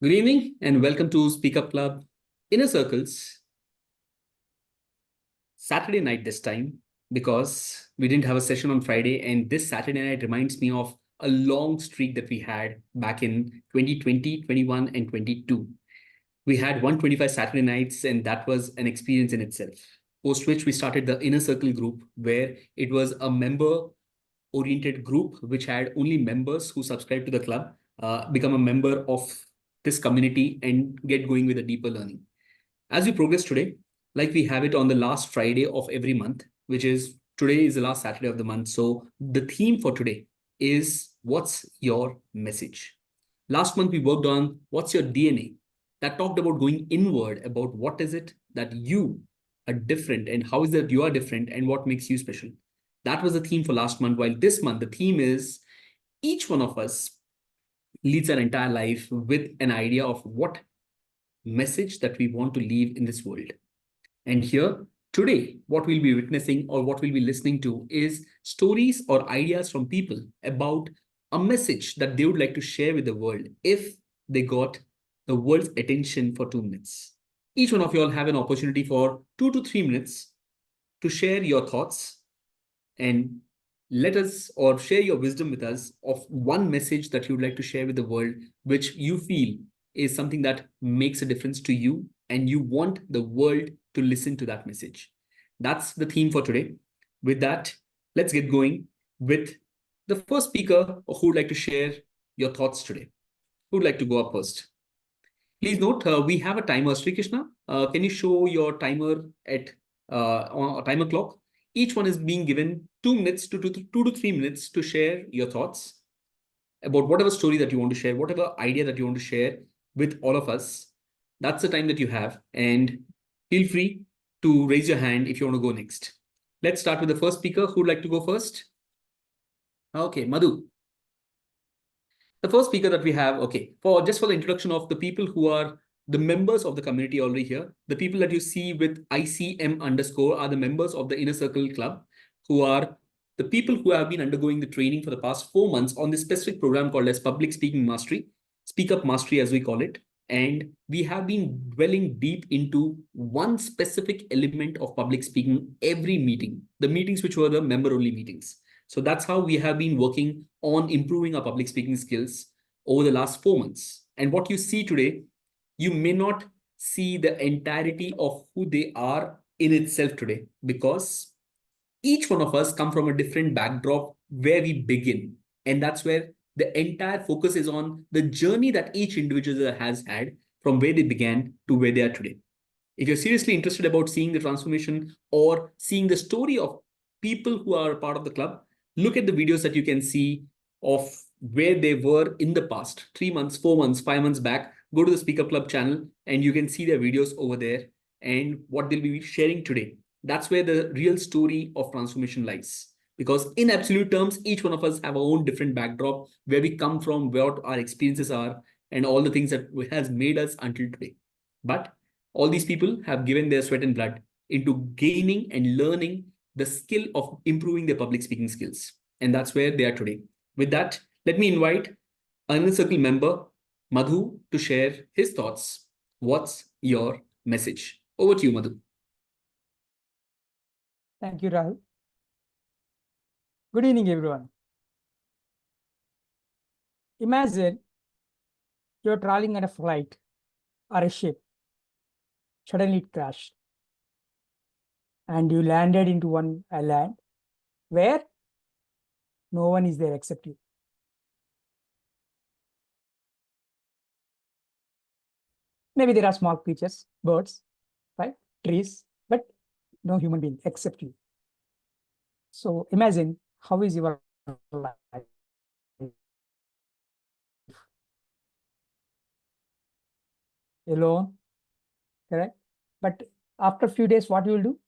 Good evening and welcome to Speak Up Club Inner Circles Saturday night this time because we didn't have a session on Friday, and this Saturday night reminds me of a long streak that we had back in 2020, 21, and 22. We had 125 Saturday nights, and that was an experience in itself. Post which we started the Inner Circle group, where it was a member oriented group which had only members who subscribe to the club become a member of this community and get going with a deeper learning. As we progress today, like we have it on the last Friday of every month, which is today is the last Saturday of the month. So the theme for today is what's your message? Last month we worked on what's your DNA. That talked about going inward about what is it that you are different and how is that you are different and what makes you special. That was the theme for last month. While this month, the theme is each one of us leads our entire life with an idea of what message that we want to leave in this world. And here, today, what we'll be witnessing or what we'll be listening to is stories or ideas from people about a message that they would like to share with the world if they got the world's attention for 2 minutes. Each one of you all have an opportunity for 2 to 3 minutes to share your thoughts and let us or share your wisdom with us of one message that you'd like to share with the world, which you feel is something that makes a difference to you and you want the world to listen to that message. That's the theme for today. With that, let's get going with the first speaker who would like to share your thoughts today. Who would like to go up first? Please note, we have a timer. Sri Krishna, can you show your timer at on a timer clock? Each one is being given 2 minutes to 2 to 3 minutes to share your thoughts about whatever story that you want to share, whatever idea that you want to share with all of us. That's the time that you have. And feel free to raise your hand if you want to go next. Let's start with the first speaker. Who would like to go first? Okay, Madhu. The first speaker that we have, okay, for the introduction of the people who are the members of the community already here, the people that you see with ICM underscore are the members of the Inner Circle Club, who are the people who have been undergoing the training for the past 4 months on this specific program called as Public Speaking Mastery, Speak Up Mastery as we call it. And we have been dwelling deep into one specific element of public speaking every meeting, the meetings which were the member-only meetings. So that's how we have been working on improving our public speaking skills over the last 4 months. And what you see today, you may not see the entirety of who they are in itself today, because each one of us come from a different backdrop where we begin. And that's where the entire focus is on the journey that each individual has had from where they began to where they are today. If you're seriously interested about seeing the transformation or seeing the story of people who are part of the club, look at the videos that you can see of where they were in the past, 3 months, 4 months, 5 months back. Go to the Speaker Club channel and you can see their videos over there and what they'll be sharing today. That's where the real story of transformation lies. Because in absolute terms, each one of us have our own different backdrop, where we come from, what our experiences are, and all the things that has made us until today. But all these people have given their sweat and blood into gaining and learning the skill of improving their public speaking skills. And that's where they are today. With that, let me invite an Inner Circle member, Madhu, to share his thoughts. What's your message? Over to you, Madhu. Thank you, Rahul. Good evening, everyone. Imagine you're traveling on a flight or a ship. Suddenly it crashed. And you landed into one island where no one is there except you. Maybe there are small creatures, birds, right? Trees, but no human being except you. So imagine how is your life? Alone, correct? But after a few days, what you will do?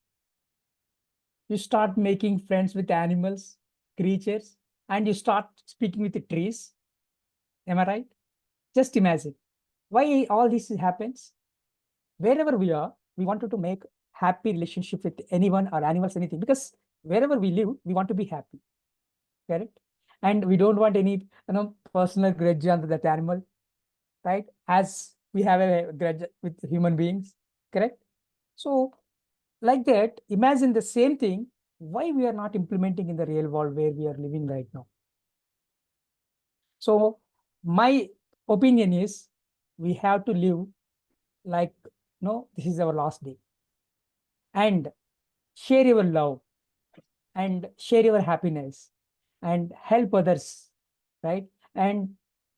You start making friends with animals, creatures, and you start speaking with the trees. Am I right? Just imagine why all this happens. Wherever we are, we wanted to make happy relationship with anyone or animals, anything, because wherever we live, we want to be happy, correct? And we don't want any personal grudge on that animal. right? As we have a grudge with human beings, correct? So like that, imagine the same thing, why we are not implementing in the real world where we are living right now. So my opinion is we have to live like, no, this is our last day, and share your love and share your happiness and help others, right? And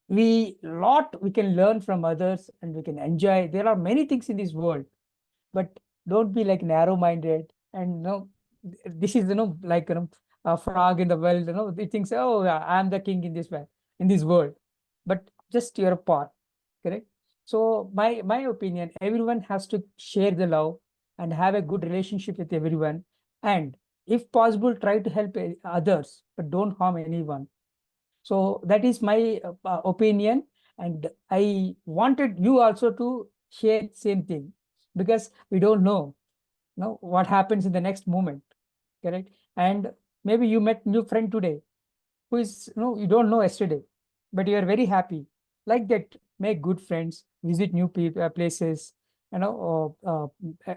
we can learn from others and we can enjoy. There are many things in this world, but don't be like narrow minded and this is like a frog in the world, it thinks, oh yeah, I'm the king in this world, but just you're a part, correct? So my opinion, everyone has to share the love and have a good relationship with everyone, and if possible try to help others but don't harm anyone. So that is my opinion, and I wanted you also to share same thing, because we don't know, what happens in the next moment, correct? And maybe you met new friend today who is, you don't know yesterday, but you are very happy. Like that, make good friends, visit new places,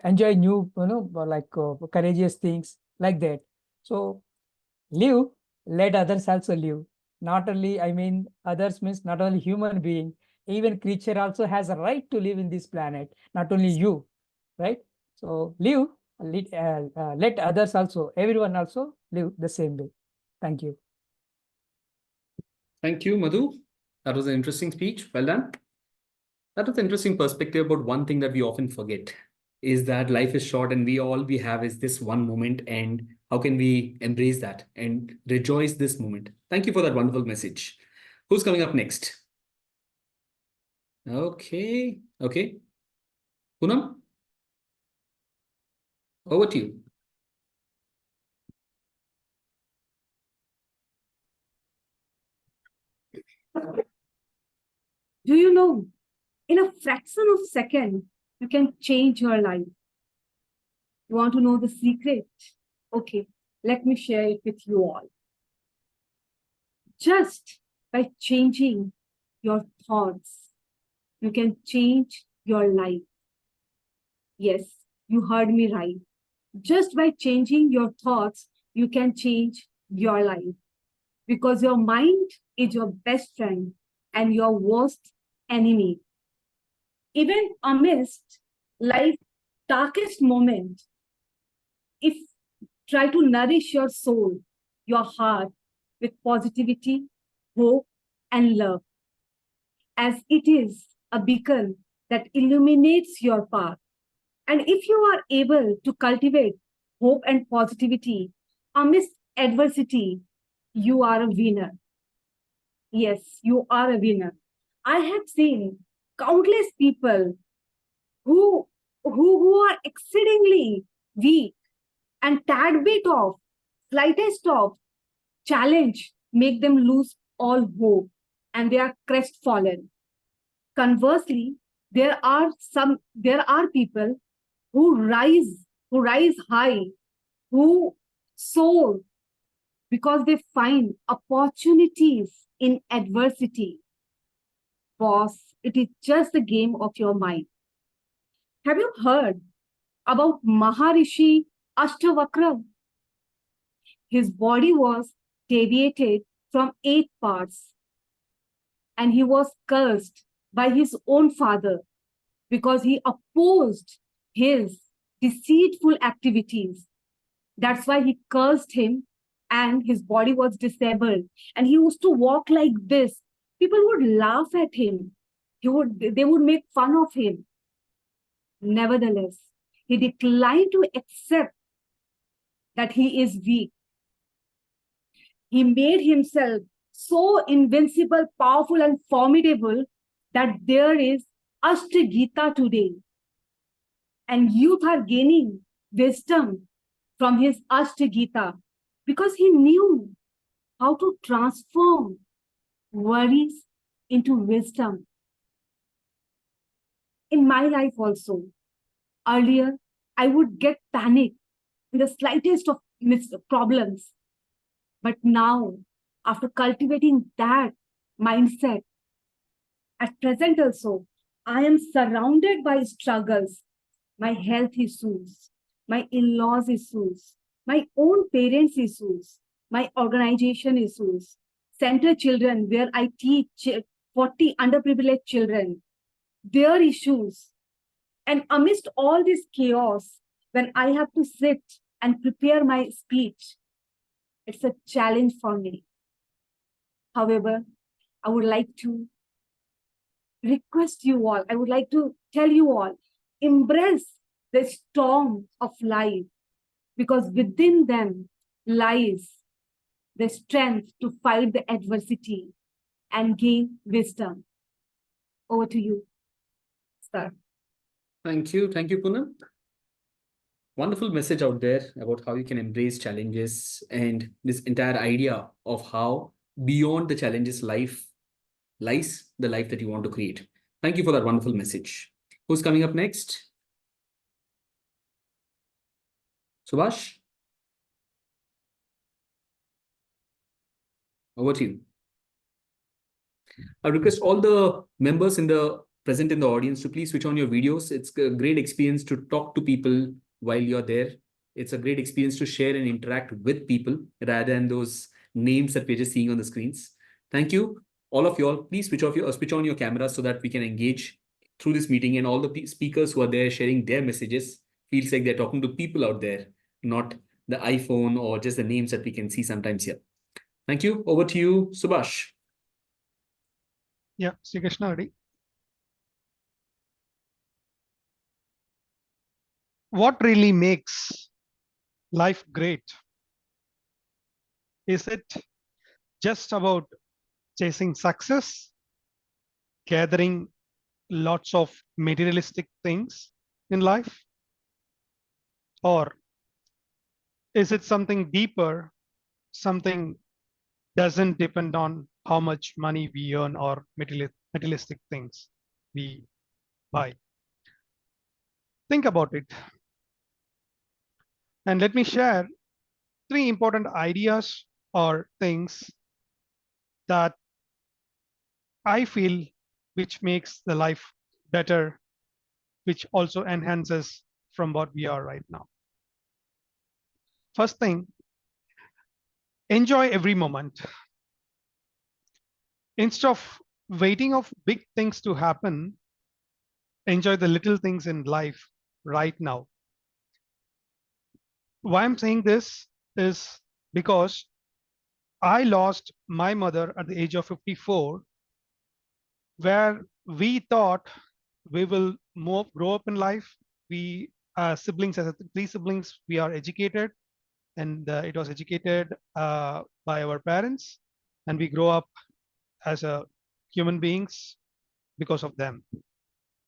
enjoy new, courageous things like that. So live, let others also live. Not only, I mean, others means not only human being, even creature also has a right to live in this planet, not only you, right? So live, let others also, everyone also live the same way. Thank you. Thank you, Madhu. That was an interesting speech. Well done. That was an interesting perspective about one thing that we often forget is that life is short and we have is this one moment, and how can we embrace that and rejoice this moment. Thank you for that wonderful message. Who's coming up next? Okay. Poonam, over to you. Do you know, in a fraction of a second, you can change your life. You want to know the secret? Okay, let me share it with you all. Just by changing your thoughts, you can change your life. Yes, you heard me right. Just by changing your thoughts, you can change your life. Because your mind is your best friend and your worst enemy. Even amidst life's darkest moment, if try to nourish your soul, your heart with positivity, hope, and love, as it is a beacon that illuminates your path. And if you are able to cultivate hope and positivity amidst adversity, you are a winner. Yes, you are a winner. I have seen countless people who are exceedingly weak, and tad bit of slightest of challenge make them lose all hope and they are crestfallen. Conversely, there are people who rise high, who soar because they find opportunities in adversity. Boss, it is just a game of your mind. Have you heard about Maharishi Ashtavakra? His body was deviated from 8 parts, and he was cursed by his own father because he opposed his deceitful activities. That's why he cursed him, and his body was disabled. And he used to walk like this. People would laugh at him. They would make fun of him. Nevertheless, he declined to accept that he is weak. He made himself so invincible, powerful, and formidable that there is Ashtagita today. And youth are gaining wisdom from his Ashtagita because he knew how to transform worries into wisdom. In my life also, earlier, I would get panicked in the slightest of problems. But now, after cultivating that mindset, At present also, I am surrounded by struggles, my health issues, my in-laws issues, my own parents issues, my organization issues, center children where I teach 40 underprivileged children, their issues. And amidst all this chaos, when I have to sit and prepare my speech, it's a challenge for me. However, I would like to request you all, I would like to tell you all, embrace the storm of life because within them lies the strength to fight the adversity and gain wisdom. Over to you, sir. Thank you. Thank you, Poonam. Wonderful message out there about how you can embrace challenges and this entire idea of how beyond the challenges life lies the life that you want to create. Thank you for that wonderful message. Who's coming up next? Subhash? Over to you. I request all the members in the present in the audience to please switch on your videos. It's a great experience to talk to people while you're there. It's a great experience to share and interact with people rather than those names that we're just seeing on the screens. Thank you, all of you all. Please switch on your cameras so that we can engage through this meeting, and all the speakers who are there sharing their messages feels like they're talking to people out there, not the iPhone or just the names that we can see sometimes here. Thank you. Over to you, Subhash. Yeah, Sri Krishna Reddy. What really makes life great? Is it just about chasing success, gathering lots of materialistic things in life? Or is it something deeper, something doesn't depend on how much money we earn or materialistic things we buy? Think about it. And let me share 3 important ideas or things that I feel which makes the life better, which also enhances from what we are right now. First thing, enjoy every moment. Instead of waiting of big things to happen, enjoy the little things in life right now. Why I'm saying this is because I lost my mother at the age of 54, where we thought we will grow up in life. We siblings, as 3 siblings, we are educated, and it was educated by our parents, and we grow up as a human beings because of them.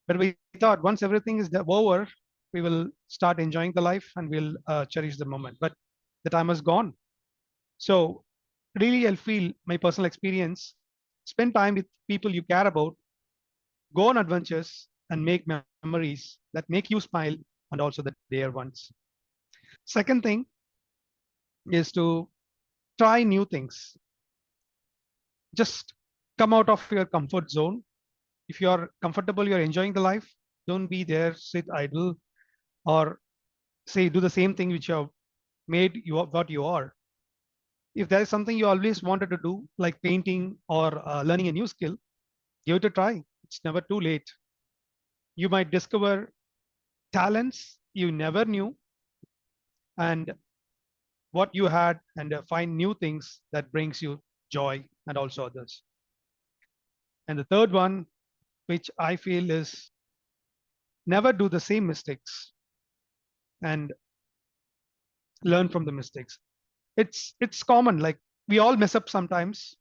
But we thought once everything is over, we will start enjoying the life and we'll cherish the moment. But the time has gone. So really, I'll feel my personal experience. Spend time with people you care about, go on adventures, and make memories that make you smile and also the dear ones. Second thing is to try new things. Just come out of your comfort zone. If you are comfortable, you're enjoying the life, don't be there, sit idle, or say do the same thing which you have made you what you are. If there is something you always wanted to do, like painting or learning a new skill, give it a try. It's never too late. You might discover talents you never knew and what you had, and find new things that brings you joy and also others. And the third one, which I feel, is never do the same mistakes and learn from the mistakes. It's common, like we all mess up sometimes.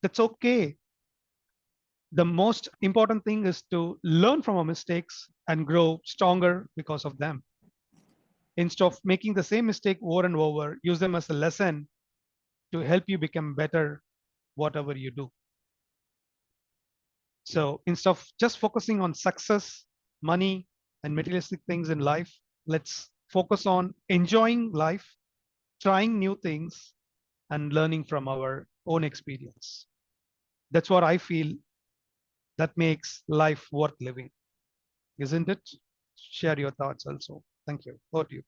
That's okay. The most important thing is to learn from our mistakes and grow stronger because of them. Instead of making the same mistake over and over, use them as a lesson to help you become better whatever you do. So instead of just focusing on success, money, and materialistic things in life, let's focus on enjoying life, trying new things, and learning from our own experience. That's what I feel that makes life worth living, isn't it? Share your thoughts also. Thank you. Over to you.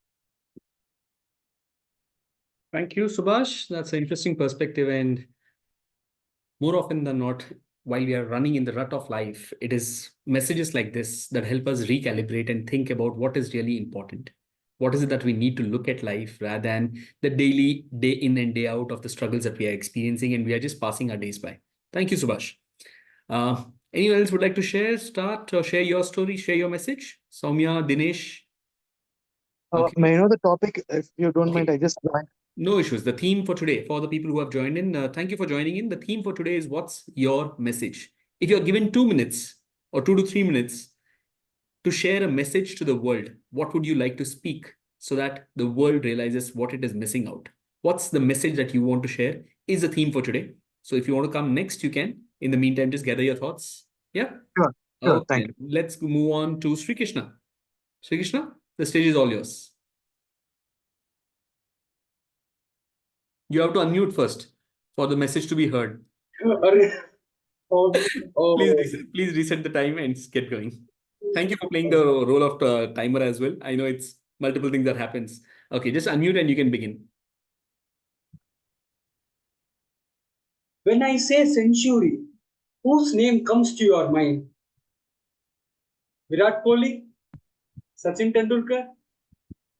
Thank you, Subhash. That's an interesting perspective. And more often than not, while we are running in the rut of life, it is messages like this that help us recalibrate and think about what is really important. What is it that we need to look at life rather than the daily, day in and day out of the struggles that we are experiencing, and we are just passing our days by. Thank you, Subhash. Uh, Anyone else would like to share, start, or share your story, share your message? Soumya, Dinesh. Okay. May I know the topic? If you don't mind, Okay. I just joined. No issues. The theme for today, for the people who have joined in, thank you for joining in. The theme for today is what's your message? If you're given 2 minutes or 2 to 3 minutes to share a message to the world, what would you like to speak so that the world realizes what it is missing out? What's the message that you want to share is the theme for today. So if you want to come next, you can. In the meantime, just gather your thoughts. Yeah. Sure, sure. Thank Okay. Let's move on to Sri Krishna. Sri Krishna, the stage is all yours. You have to unmute first for the message to be heard. Please reset the time and get going. Thank you for playing the role of the timer as well. I know it's multiple things that happens. Okay, just unmute and you can begin. When I say century, whose name comes to your mind? Virat Kohli? Sachin Tendulkar?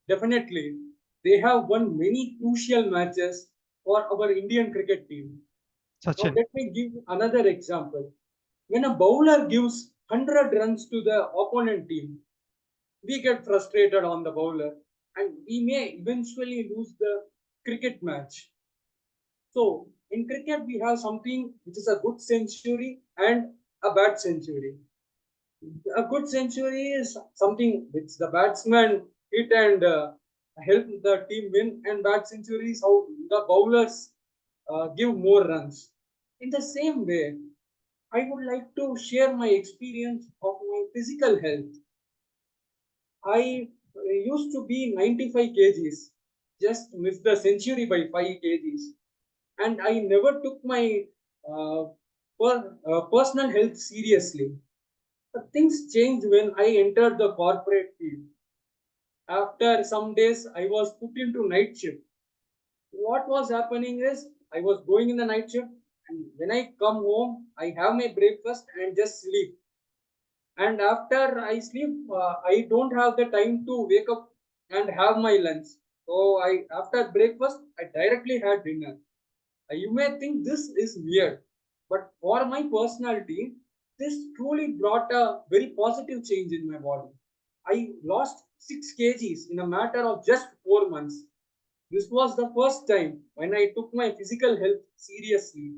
Definitely. They have won many crucial matches for our Indian cricket team. Now Sachin. let me give another example. When a bowler gives 100 runs to the opponent team, we get frustrated on the bowler and we may eventually lose the cricket match. So in cricket, we have something which is a good century and a bad century. A good century is something which the batsman hit and help the team win, and bad century is how the bowlers give more runs. In the same way, I would like to share my experience of my physical health. I used to be 95 kgs, just missed the century by 5 kgs, and I never took my personal health seriously. But things changed when I entered the corporate field. After some days, I was put into night shift. What was happening is I was going in the night shift, and when I come home, I have my breakfast and just sleep. And after I sleep, I don't have the time to wake up and have my lunch. So I after breakfast, I directly had dinner. You may think this is weird, but for my personality, this truly brought a very positive change in my body. I lost 6 kgs in a matter of just 4 months. This was the first time when I took my physical health seriously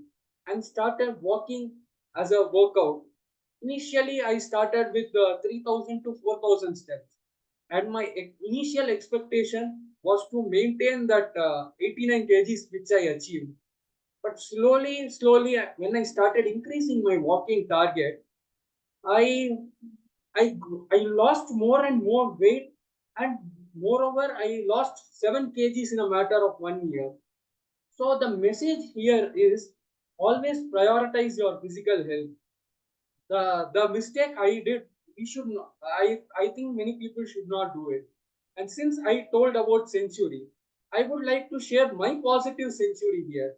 and started walking as a workout. Initially, I started with 3,000 to 4,000 steps, and my initial expectation was to maintain that 89 kgs which I achieved. But slowly, when I started increasing my walking target, I I lost more and more weight, and moreover, I lost 7 kgs in a matter of 1 year. So the message here is always prioritize your physical health. The mistake I did, we should not. I think many people should not do it. And since I told about century, I would like to share my positive century here.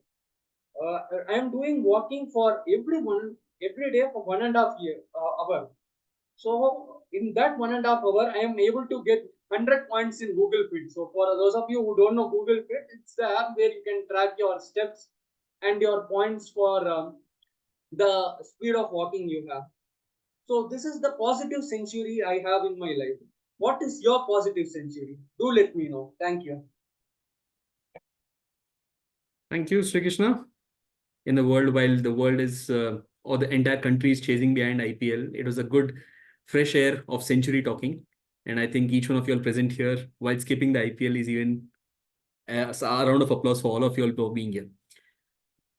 I am doing walking for every day for 1.5 hour. So in that 1.5 hour, I am able to get 100 points in Google Fit. So for those of you who don't know Google Fit, it's the app where you can track your steps and your points for the speed of walking you have. So this is the positive century I have in my life. What is your positive century? Do let me know. Thank you. Thank you, Sri Krishna. In the world, while the world is, or the entire country is chasing behind IPL, it was a good fresh air of century talking. And I think each one of you all present here, while skipping the IPL, is even a round of applause for all of you all for being here.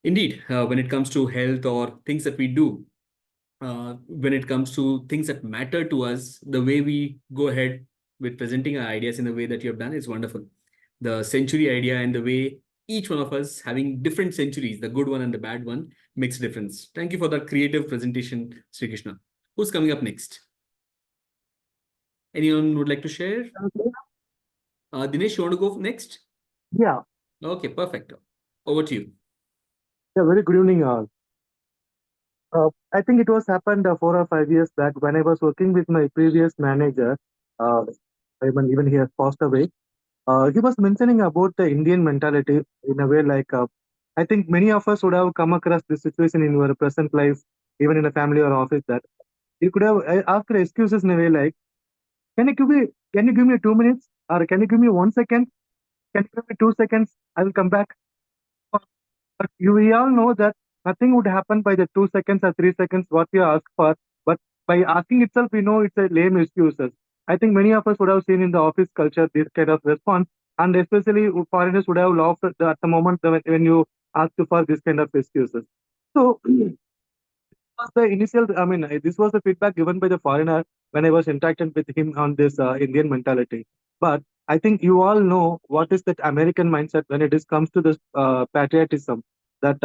Indeed, when it comes to health or things that we do, when it comes to things that matter to us, the way we go ahead with presenting our ideas in the way that you have done is wonderful. The century idea and the way each one of us having different centuries, the good one and the bad one, makes a difference. Thank you for that creative presentation, Sri Krishna. Who's coming up next? Anyone would like to share? Dinesh, you want to go next? Yeah, Okay, perfect. Over to you. yeah, very good evening, all. I think it was happened 4 or 5 years back when I was working with my previous manager. Uh, even he has passed away. He was mentioning about the Indian mentality in a way like I think many of us would have come across this situation in your present life, even in a family or office, that you could have asked excuses in a way like, can you give me, can you give me 2 minutes, or can you give me 1 second? Can you give me 2 seconds? I will come back. But we all know that nothing would happen by the 2 seconds or 3 seconds what we ask for. But by asking itself, we know it's a lame excuses. I think many of us would have seen in the office culture this kind of response, and especially foreigners would have laughed at the moment when you ask for this kind of excuses. So was the initial, I mean, this was the feedback given by the foreigner when I was interacting with him on this Indian mentality. But I think you all know what is that American mindset when it is comes to this patriotism. That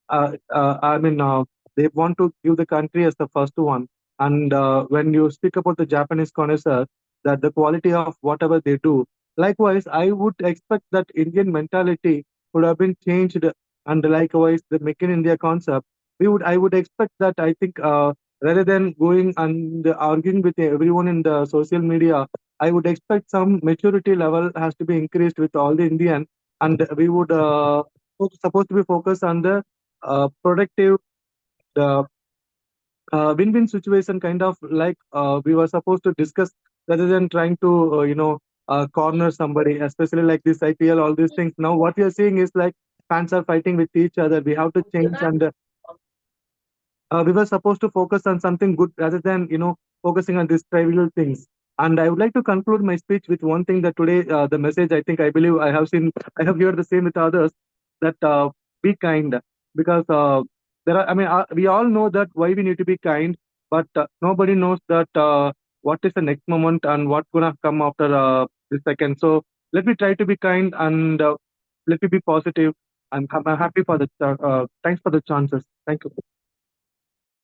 I mean, they want to give the country as the first one. And when you speak about the Japanese connoisseur, that the quality of whatever they do. Likewise, I would expect that Indian mentality would have been changed, and likewise the Make in India concept I would expect that. I think rather than going and arguing with everyone in the social media, I would expect some maturity level has to be increased with all the Indian, and we would supposed to be focused on the productive, the win-win situation, kind of like we were supposed to discuss rather than trying to corner somebody, especially like this IPL, all these things. Now what we are seeing is like fans are fighting with each other. We have to change, and we were supposed to focus on something good rather than focusing on these trivial things. And I would like to conclude my speech with one thing, that today the message, I believe I have heard the same with others, that be kind. Because there are, I mean, we all know that why we need to be kind, but nobody knows that what is the next moment and what's gonna come after this second. So let me try to be kind, and let me be positive. I'm happy for the thanks for the chances. Thank you.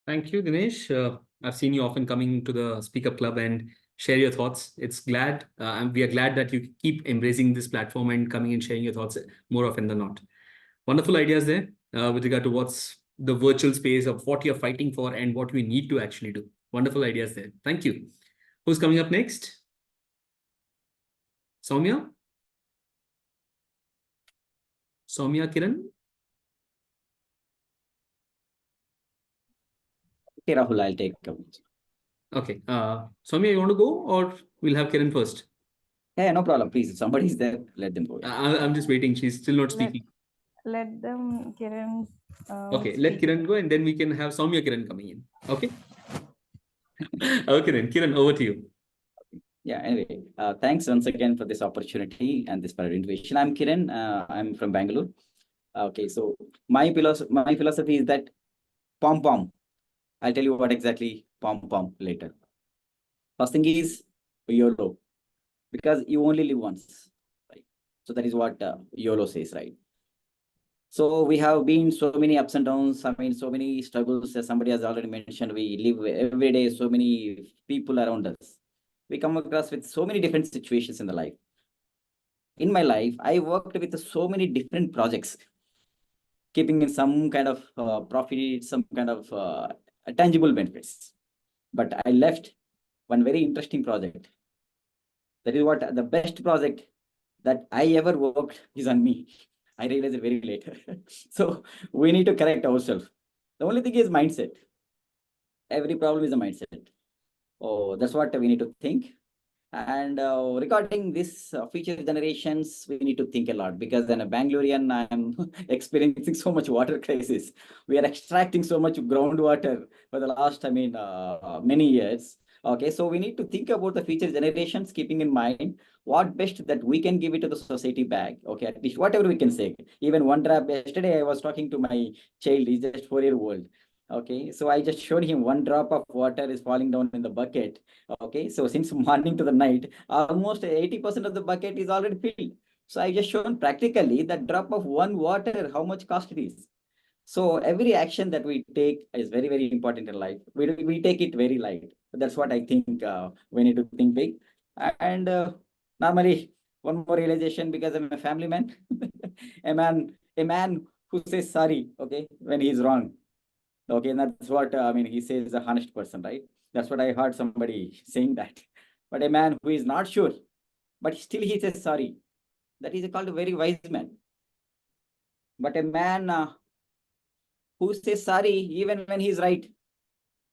Thank you, Dinesh. I've seen you often coming to the Speak Up Club and share your thoughts. It's glad, and we are glad that you keep embracing this platform and coming and sharing your thoughts more often than not. Wonderful ideas there with regard to what's the virtual space of what you're fighting for and what we need to actually do. Wonderful ideas there. Thank you. Who's coming up next? Soumya? Soumya Kiran? Okay, Rahul, I'll take it. Okay. Soumya, you want to go, or we'll have Kiran first? Yeah, no problem. Please, if somebody's there, let them go. I'm just waiting. She's still not speaking. Let them, Kiran. Okay, let Kiran go, and then we can have Soumya Kiran coming in. Okay. Okay, then Kiran, over to you. Yeah, anyway, thanks once again for this opportunity and this invitation. I'm Kiran. I'm from Bangalore. Okay, so my philosophy is that pom pom. I'll tell you what exactly pom pom later. First thing is YOLO, because you only live once, right? So that is what YOLO says, right? So we have been so many ups and downs. I mean, so many struggles. As somebody has already mentioned, we live every day. So many people around us. We come across with so many different situations in the life. In my life, I worked with so many different projects, keeping in some kind of profit, some kind of tangible benefits. But I left one very interesting project. That is what the best project that I ever worked is on me. I realized it very late. So we need to correct ourselves. The only thing is mindset. Every problem is a mindset. Oh, that's what we need to think. And regarding this future generations, we need to think a lot, because in a Bangalorean, I'm experiencing so much water crisis. We are extracting so much groundwater for the last, many years. Okay, so we need to think about the future generations, keeping in mind what best that we can give it to the society back. Okay, at least whatever we can say. Even one drop. Yesterday, I was talking to my child. He's just 4 years old. Okay, so I just showed him one drop of water is falling down in the bucket. Okay, so since morning to the night, almost 80% of the bucket is already filled. So I just shown practically that drop of one water, how much cost it is. So every action that we take is very, very important in life. We take it very light. That's what I think we need to think big. And normally, one more realization, because I'm a family man, a man who says sorry, okay, when he's wrong. Okay, and that's what I mean. He says a honest person, right? That's what I heard somebody saying that. But a man who is not sure, but still he says sorry, that is called a very wise man. But a man who says sorry even when he's right,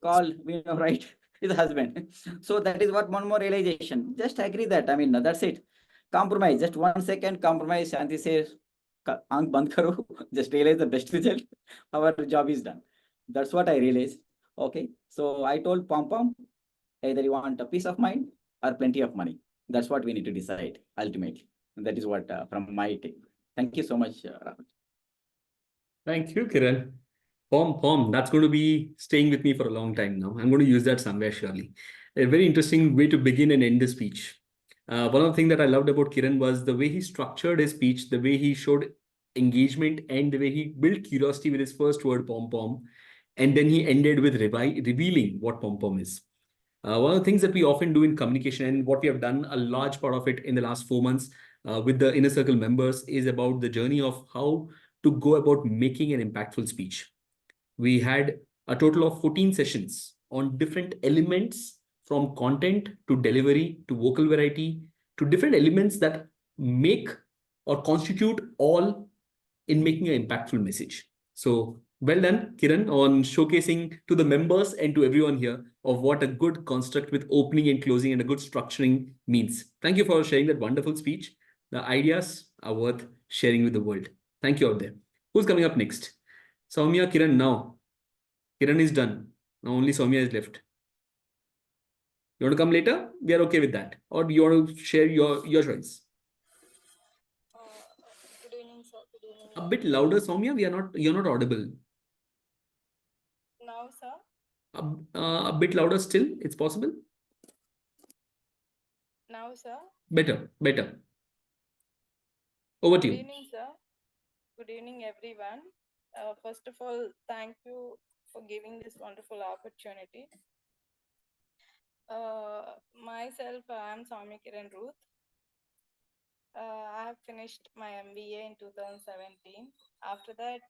call, we know, right, his husband. So that is what one more realization. Just agree that, I mean, that's it. Compromise, just 1 second compromise. Shanti says, Aankh band karo, just realize the best result. Our job is done. That's what I realized. Okay. So I told Pom Pom, either you want a peace of mind or plenty of money. That's what we need to decide ultimately. And that is what from my take. Thank you so much, Rahul. Thank you, Kiran. Pom, that's going to be staying with me for a long time now. I'm going to use that somewhere surely. A very interesting way to begin and end the speech. One of the things that I loved about Kiran was the way he structured his speech, the way he showed engagement, and the way he built curiosity with his first word, pom. And then he ended with revealing what pom is. One of the things that we often do in communication, and what we have done a large part of it in the last 4 months with the inner circle members, is about the journey of how to go about making an impactful speech. We had a total of 14 sessions on different elements, from content to delivery to vocal variety to different elements that make or constitute all in making an impactful message. So well done, Kiran, on showcasing to the members and to everyone here of what a good construct with opening and closing and a good structuring means. Thank you for sharing that wonderful speech. The ideas are worth sharing with the world. Thank you out there. Who's coming up next? Soumya, Kiran now. Kiran is done. Now only Soumya is left. You want to come later? We are okay with that. Or do you want to share your choice? Good evening, sir. Good evening. A bit louder, Soumya. You're not audible. Now, sir. A bit louder still. It's possible. Now, sir. Better. Over to Good you. evening, sir. Good evening, everyone. First of all, thank you for giving this wonderful opportunity. Myself, I am Swami Kiran Ruth. I have finished my MBA in 2017. After that,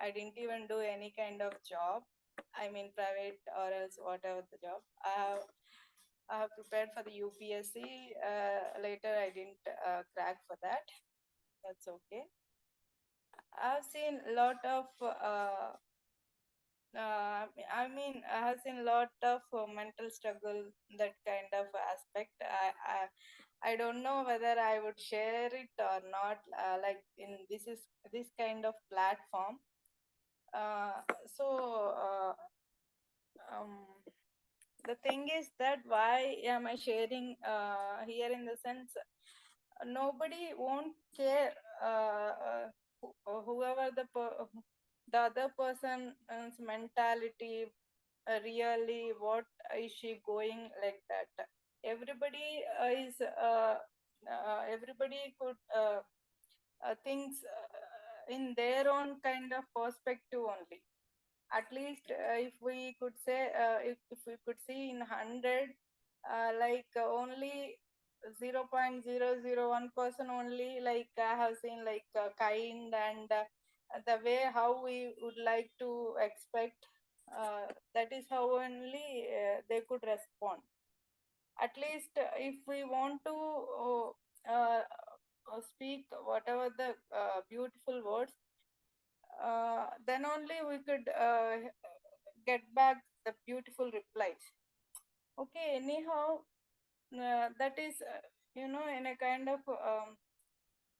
I didn't even do any kind of job. I mean, private or else whatever the job. I have prepared for the UPSC. Later, I didn't crack for that. That's okay. I've seen a lot of I have seen a lot of mental struggle, that kind of aspect. I don't know whether I would share it or not. Like in this kind of platform. So the thing is that why am I sharing here, in the sense nobody won't care whoever the other person's mentality, really what is she going, like that. Everybody everybody could thinks in their own kind of perspective only. At least if we could say, if we could see in 100, only 0.001% only, like I have seen, like kind, and the way how we would like to expect, that is how only they could respond. At least if we want to speak whatever the beautiful words, then only we could get back the beautiful replies. Okay, anyhow, that is, in a kind of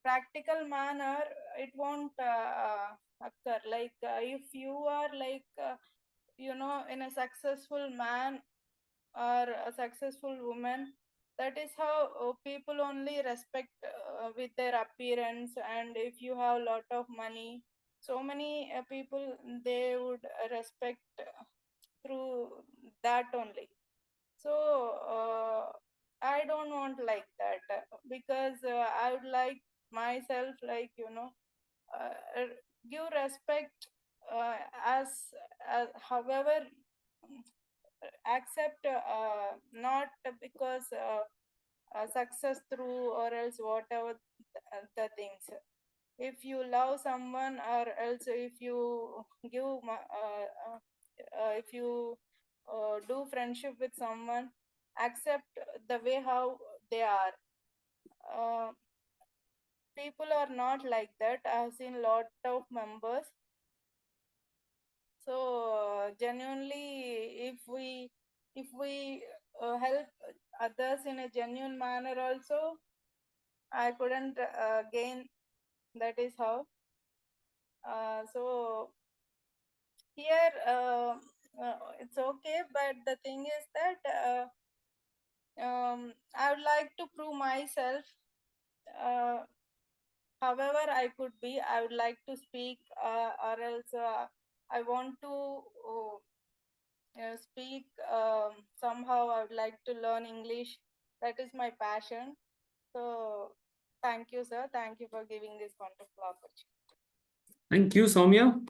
practical manner, it won't occur. Like if you are like, in a successful man or a successful woman, that is how people only respect with their appearance. And if you have a lot of money, so many people, they would respect through that only. So I don't want like that, because I would like myself, like, give respect, as however, accept, not because success through, or else whatever the things. If you love someone, or else if you give if you do friendship with someone, accept the way how they are. uh, People are not like that. I have seen lot of members. So genuinely, if we help others in a genuine manner also, I couldn't gain. That is how. So here, it's okay, but the thing is that I would like to prove myself. Uh, However I could be, I would like to speak, or else I want to speak. Somehow I would like to learn English. That is my passion. So thank you, sir. Thank you for giving this wonderful opportunity. Thank you, Soumya.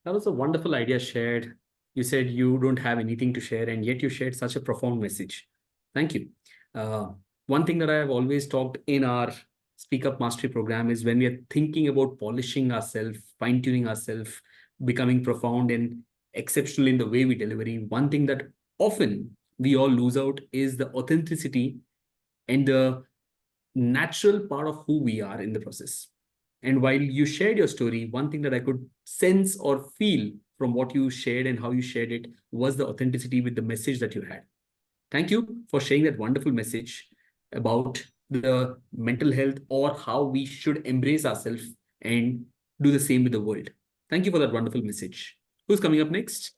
That was a wonderful idea shared. You said you don't have anything to share, and yet you shared such a profound message. Thank you. Uh, One thing that I have always talked in our Speak Up Mastery program is when we are thinking about polishing ourselves, fine tuning ourselves, becoming profound and exceptional in the way we deliver. One thing that often we all lose out is the authenticity and the natural part of who we are in the process. And while you shared your story, one thing that I could sense or feel from what you shared and how you shared it was the authenticity with the message that you had. Thank you for sharing that wonderful message about the mental health or how we should embrace ourselves and do the same with the world. Thank you for that wonderful message. Who's coming up next?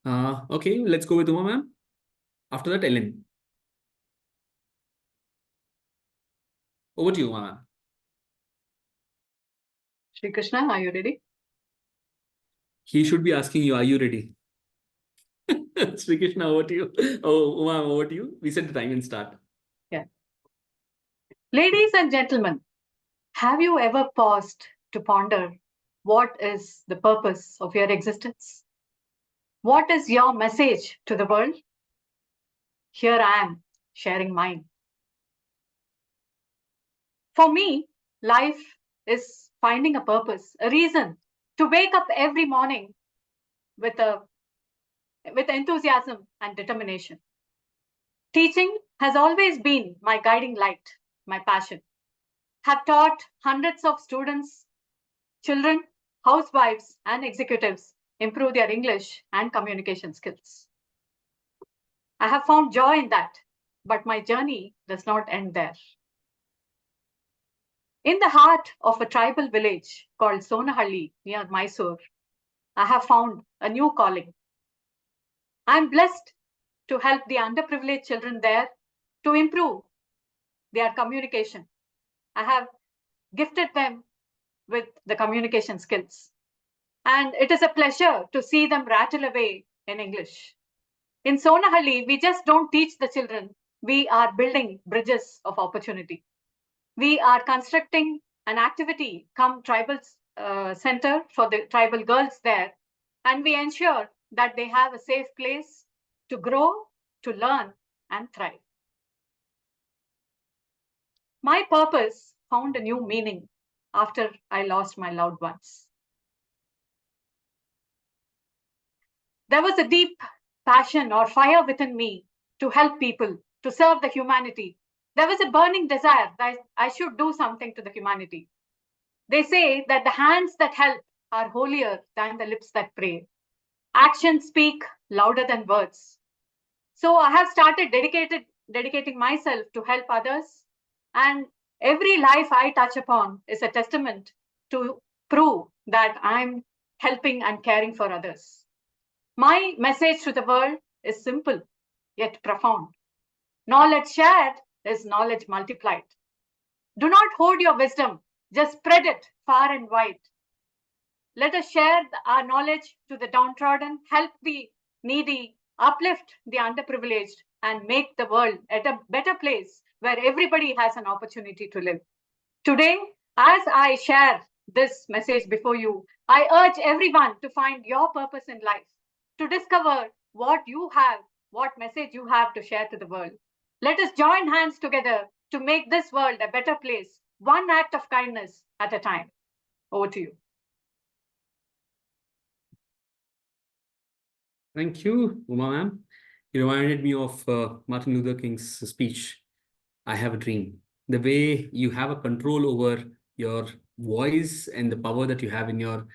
Okay, let's go with Uma ma'am. After that, Ellen. Over to you, Uma ma'am. Shri Krishna, are you ready? He should be asking you, are you ready? Sri Krishna, over to you. Oh, Uma, over to you. We set the time and start. Yeah. Ladies and gentlemen, have you ever paused to ponder what is the purpose of your existence? What is your message to the world? Here I am sharing mine. For me, life is finding a purpose, a reason to wake up every morning with enthusiasm and determination. Teaching has always been my guiding light, my passion. Have taught hundreds of students, children, housewives, and executives improve their English and communication skills. I have found joy in that, but my journey does not end there. In the heart of a tribal village called Sonahalli near Mysore, I have found a new calling. I am blessed to help the underprivileged children there to improve their communication. I have gifted them with the communication skills. And it is a pleasure to see them rattle away in English. In Sonahalli, we just don't teach the children, we are building bridges of opportunity. We are constructing an activity come tribal center for the tribal girls there, and we ensure that they have a safe place to grow, to learn, and thrive. My purpose found a new meaning after I lost my loved ones. There was a deep passion or fire within me to help people, to serve the humanity. There was a burning desire that I should do something to the humanity. They say that the hands that help are holier than the lips that pray. Actions speak louder than words. So I have started dedicating myself to help others, and every life I touch upon is a testament to prove that I'm helping and caring for others. My message to the world is simple yet profound. Knowledge shared is knowledge multiplied. Do not hoard your wisdom, just spread it far and wide. Let us share our knowledge to the downtrodden, help the needy, uplift the underprivileged, and make the world a better place where everybody has an opportunity to live. Today, as I share this message before you, I urge everyone to find your purpose in life, to discover what you have, what message you have to share to the world. Let us join hands together to make this world a better place, one act of kindness at a time. Over to you. Thank you, Uma ma'am. You reminded me of Martin Luther King's speech, I have a dream. The way you have a control over your voice and the power that you have in your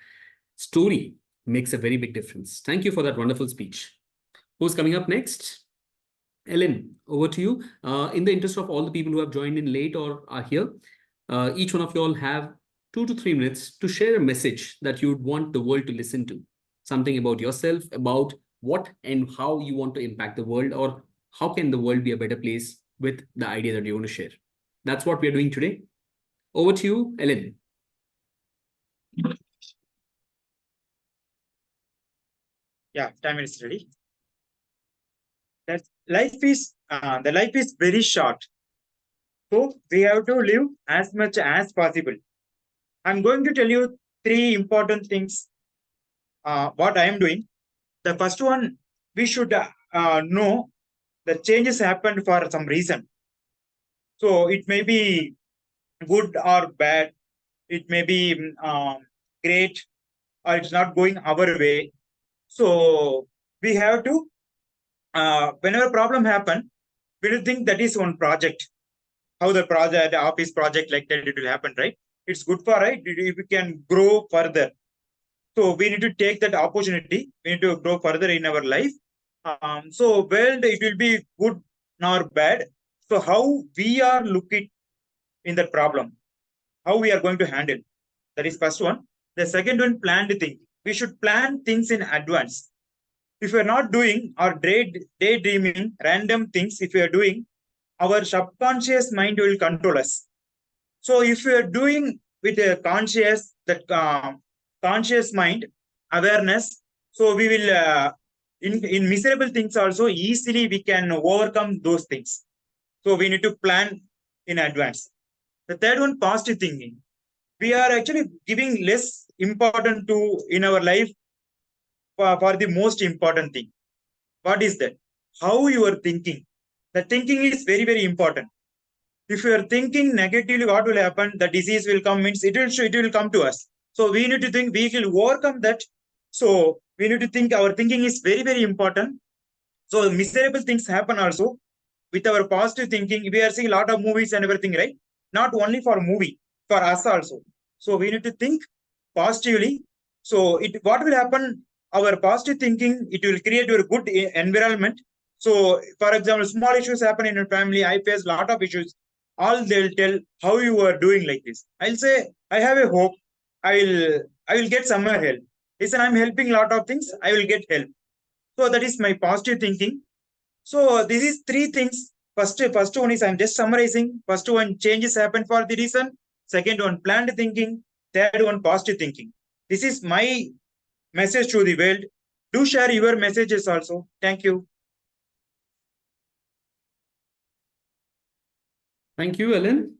story makes a very big difference. Thank you for that wonderful speech. Who's coming up next? Ellen, over to you. In the interest of all the people who have joined in late or are here, each one of you all have 2 to 3 minutes to share a message that you would want the world to listen to. Something about yourself, about what and how you want to impact the world, or how can the world be a better place with the idea that you want to share. That's what we are doing today. Over to you, Ellen. Yeah, time is ready. That the life is very short, so we have to live as much as possible. I'm going to tell you 3 important things. What I am doing. The first one, we should know that changes happened for some reason. So it may be good or bad. It may be great, or it's not going our way. So we have to, whenever problem happen, we will think that is one project. How the project, the office project like that, it will happen, right? It's good for, right? We can grow further. So we need to take that opportunity. We need to grow further in our life. So well, it will be good nor bad. So how we are looking in that problem, how we are going to handle. That is first one. The second one, planned thinking. We should plan things in advance. If we are not doing or daydreaming random things, if we are doing, our subconscious mind will control us. So if we are doing with a conscious mind, awareness, so we will in miserable things also easily we can overcome those things. So we need to plan in advance. The third one, positive thinking. We are actually giving less important to in our life for the most important thing. What is that? How you are thinking. The thinking is very, very important. If you are thinking negatively, what will happen? The disease will come, means it will come to us. So we need to think we will overcome that. So we need to think our thinking is very, very important. So miserable things happen also with our positive thinking. We are seeing a lot of movies and everything, right? Not only for movie, for us also. So we need to think positively. So what will happen? Our positive thinking, it will create a good environment. So for example, small issues happen in your family. I face a lot of issues. All they'll tell how you are doing like this. I'll say I have a hope. I will get somewhere help. Listen, I'm helping a lot of things. I will get help. So that is my positive thinking. So this is 3 things. First one is I'm just summarizing. First one, changes happen for the reason. Second one, planned thinking. Third one, positive thinking. This is my message to the world. Do share your messages also. Thank you. Thank you, Ellen.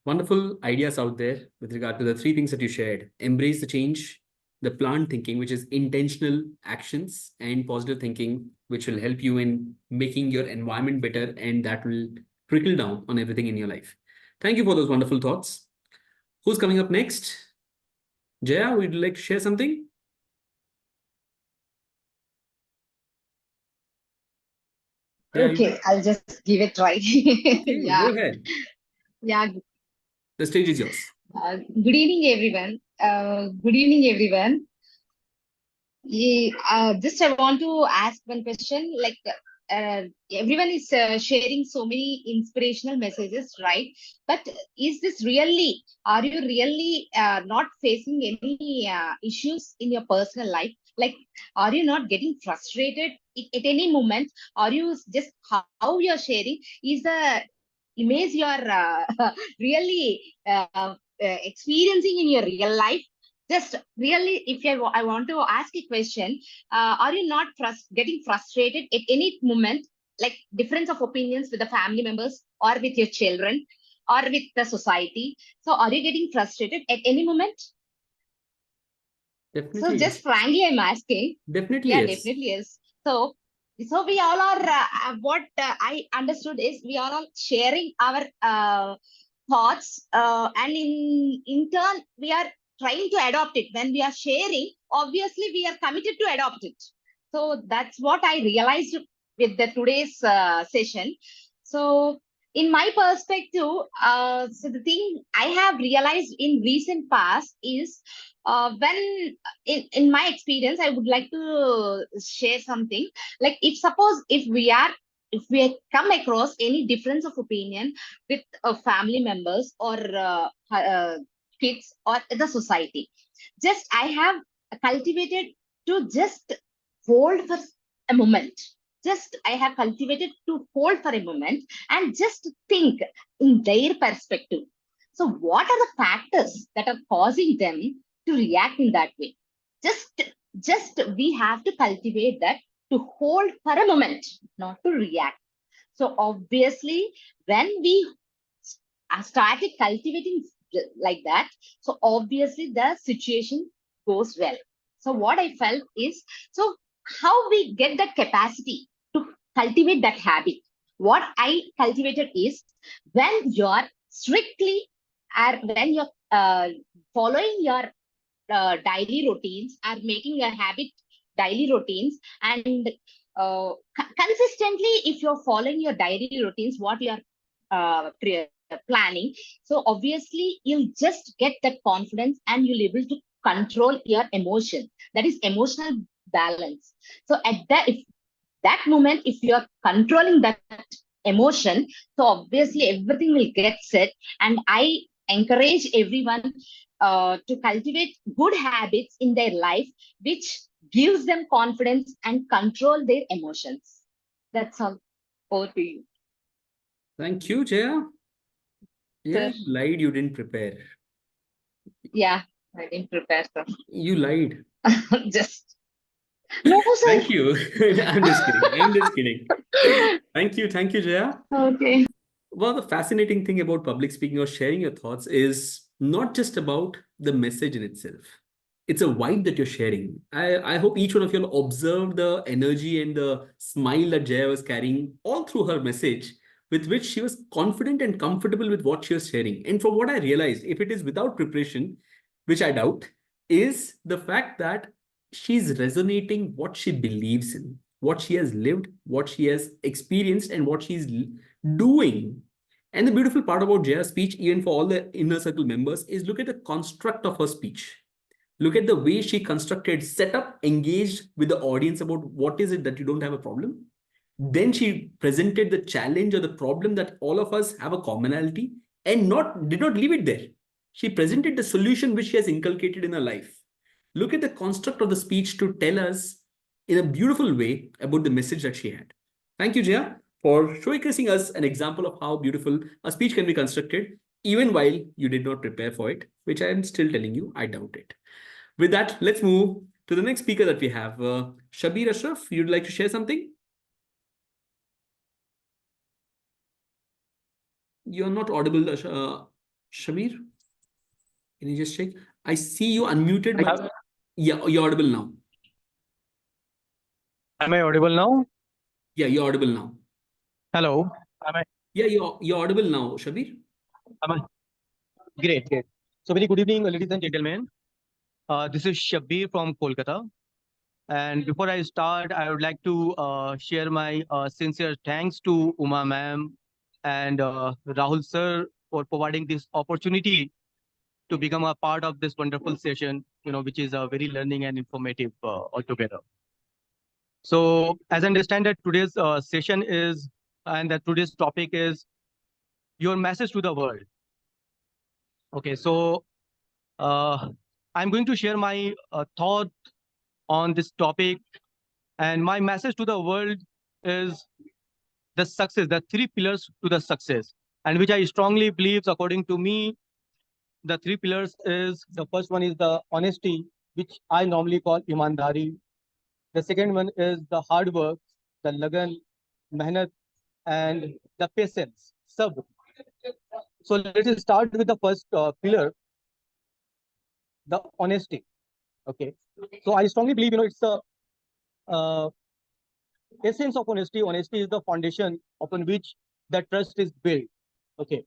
Wonderful ideas out there with regard to the 3 things that you shared. Embrace the change, the planned thinking, which is intentional actions, and positive thinking, which will help you in making your environment better, and that will trickle down on everything in your life. Thank you for those wonderful thoughts. Who's coming up next? Jaya, would you like to share something? Okay, I'll just give it try. Okay, Yeah, go ahead. yeah. The stage is yours. Good evening, everyone. Good evening, everyone. Just I want to ask one question. Like, everyone is sharing so many inspirational messages, right? But is this really? Are you really not facing any issues in your personal life? Like, are you not getting frustrated at any moment? Are you just how you're sharing is the image you are really experiencing in your real life? Just really, if I want to ask a question, are you not getting frustrated at any moment? like difference of opinions with the family members or with your children or with the society. So are you getting frustrated at any moment? So Definitely just yes. frankly, I'm asking. Definitely Yeah, yes. definitely is. So we all are. What I understood is we are all sharing our thoughts, and in turn we are trying to adopt it. When we are sharing, obviously we are committed to adopt it. So that's what I realized with the today's session. So in my perspective, so the thing I have realized in recent past is when in my experience, I would like to share something. Like if we come across any difference of opinion with family members or kids or the society, just I have cultivated to just hold for a moment. Just I have cultivated to hold for a moment and just think in their perspective. So what are the factors that are causing them to react in that way? Just we have to cultivate that, to hold for a moment, not to react. So obviously, when we started cultivating like that, so obviously the situation goes well. So what I felt is, so how we get that capacity to cultivate that habit? What I cultivated is, when you're strictly, or when you're following your daily routines, are making a habit daily routines, and consistently if you're following your daily routines, what you are planning, so obviously you'll just get that confidence and you'll able to control your emotion. That is emotional balance. So at that moment, if you're controlling that emotion, so obviously everything will get set. And I encourage everyone to cultivate good habits in their life, which gives them confidence and control their emotions. That's all. Over to you. Thank you, Jaya. Yeah, Sir. you lied, you didn't prepare. Yeah, I didn't prepare, sir. You lied. Just no, sir. Thank you. I'm just kidding. I'm just kidding. Thank you, Jaya. Okay. Well, the fascinating thing about public speaking or sharing your thoughts is not just about the message in itself. It's a vibe that you're sharing. I hope each one of you will observe the energy and the smile that Jaya was carrying all through her message, with which she was confident and comfortable with what she was sharing. And from what I realized, if it is without preparation, which I doubt, is the fact that she's resonating what she believes in, what she has lived, what she has experienced, and what she's doing. And the beautiful part about Jaya's speech, even for all the inner circle members, is look at the construct of her speech. Look at the way she constructed, set up, engaged with the audience about what is it that you don't have a problem. Then she presented the challenge or the problem that all of us have a commonality, and did not leave it there. She presented the solution which she has inculcated in her life. Look at the construct of the speech to tell us in a beautiful way about the message that she had. Thank you, Jaya, for showcasing us an example of how beautiful a speech can be constructed, even while you did not prepare for it, which I am still telling you, I doubt it. With that, let's move to the next speaker that we have. Shabir Ashraf, you'd like to share something? You're not audible, Shabir. Can you just check? I see you unmuted, but yeah, you're audible now. Am I audible now? Yeah, you're audible now. Hello. Am I? Yeah, you're audible now, Shabir. Am I? Great, great. So very good evening, ladies and gentlemen. This is Shabir from Kolkata. And before I start, I would like to share my sincere thanks to Uma ma'am and Rahul sir for providing this opportunity to become a part of this wonderful session, which is very learning and informative altogether. So as I understand that today's session is, and that today's topic is your message to the world. Okay, so I'm going to share my thought on this topic, and my message to the world is the success, the three pillars to the success, and which I strongly believe, according to me, the three pillars is, the first one is the honesty, which I normally call imandari. The second one is the hard work, the lagan, mehnat, and the patience. Sab. So let's start with the first pillar, the honesty. Okay. So I strongly believe, it's the uh, essence of honesty. Honesty is the foundation upon which the trust is built. Okay.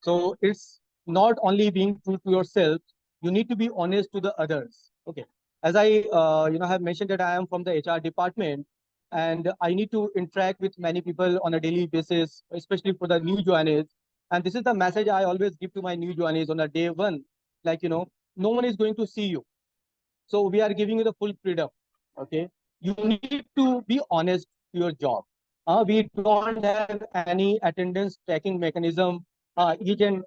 So it's not only being true to yourself, you need to be honest to the others. Okay. As I have mentioned that I am from the HR department, and I need to interact with many people on a daily basis, especially for the new joinees. And this is the message I always give to my new joinees on a day one. Like, no one is going to see you. So we are giving you the full freedom. Okay. You need to be honest to your job. We don't have any attendance tracking mechanism. Each and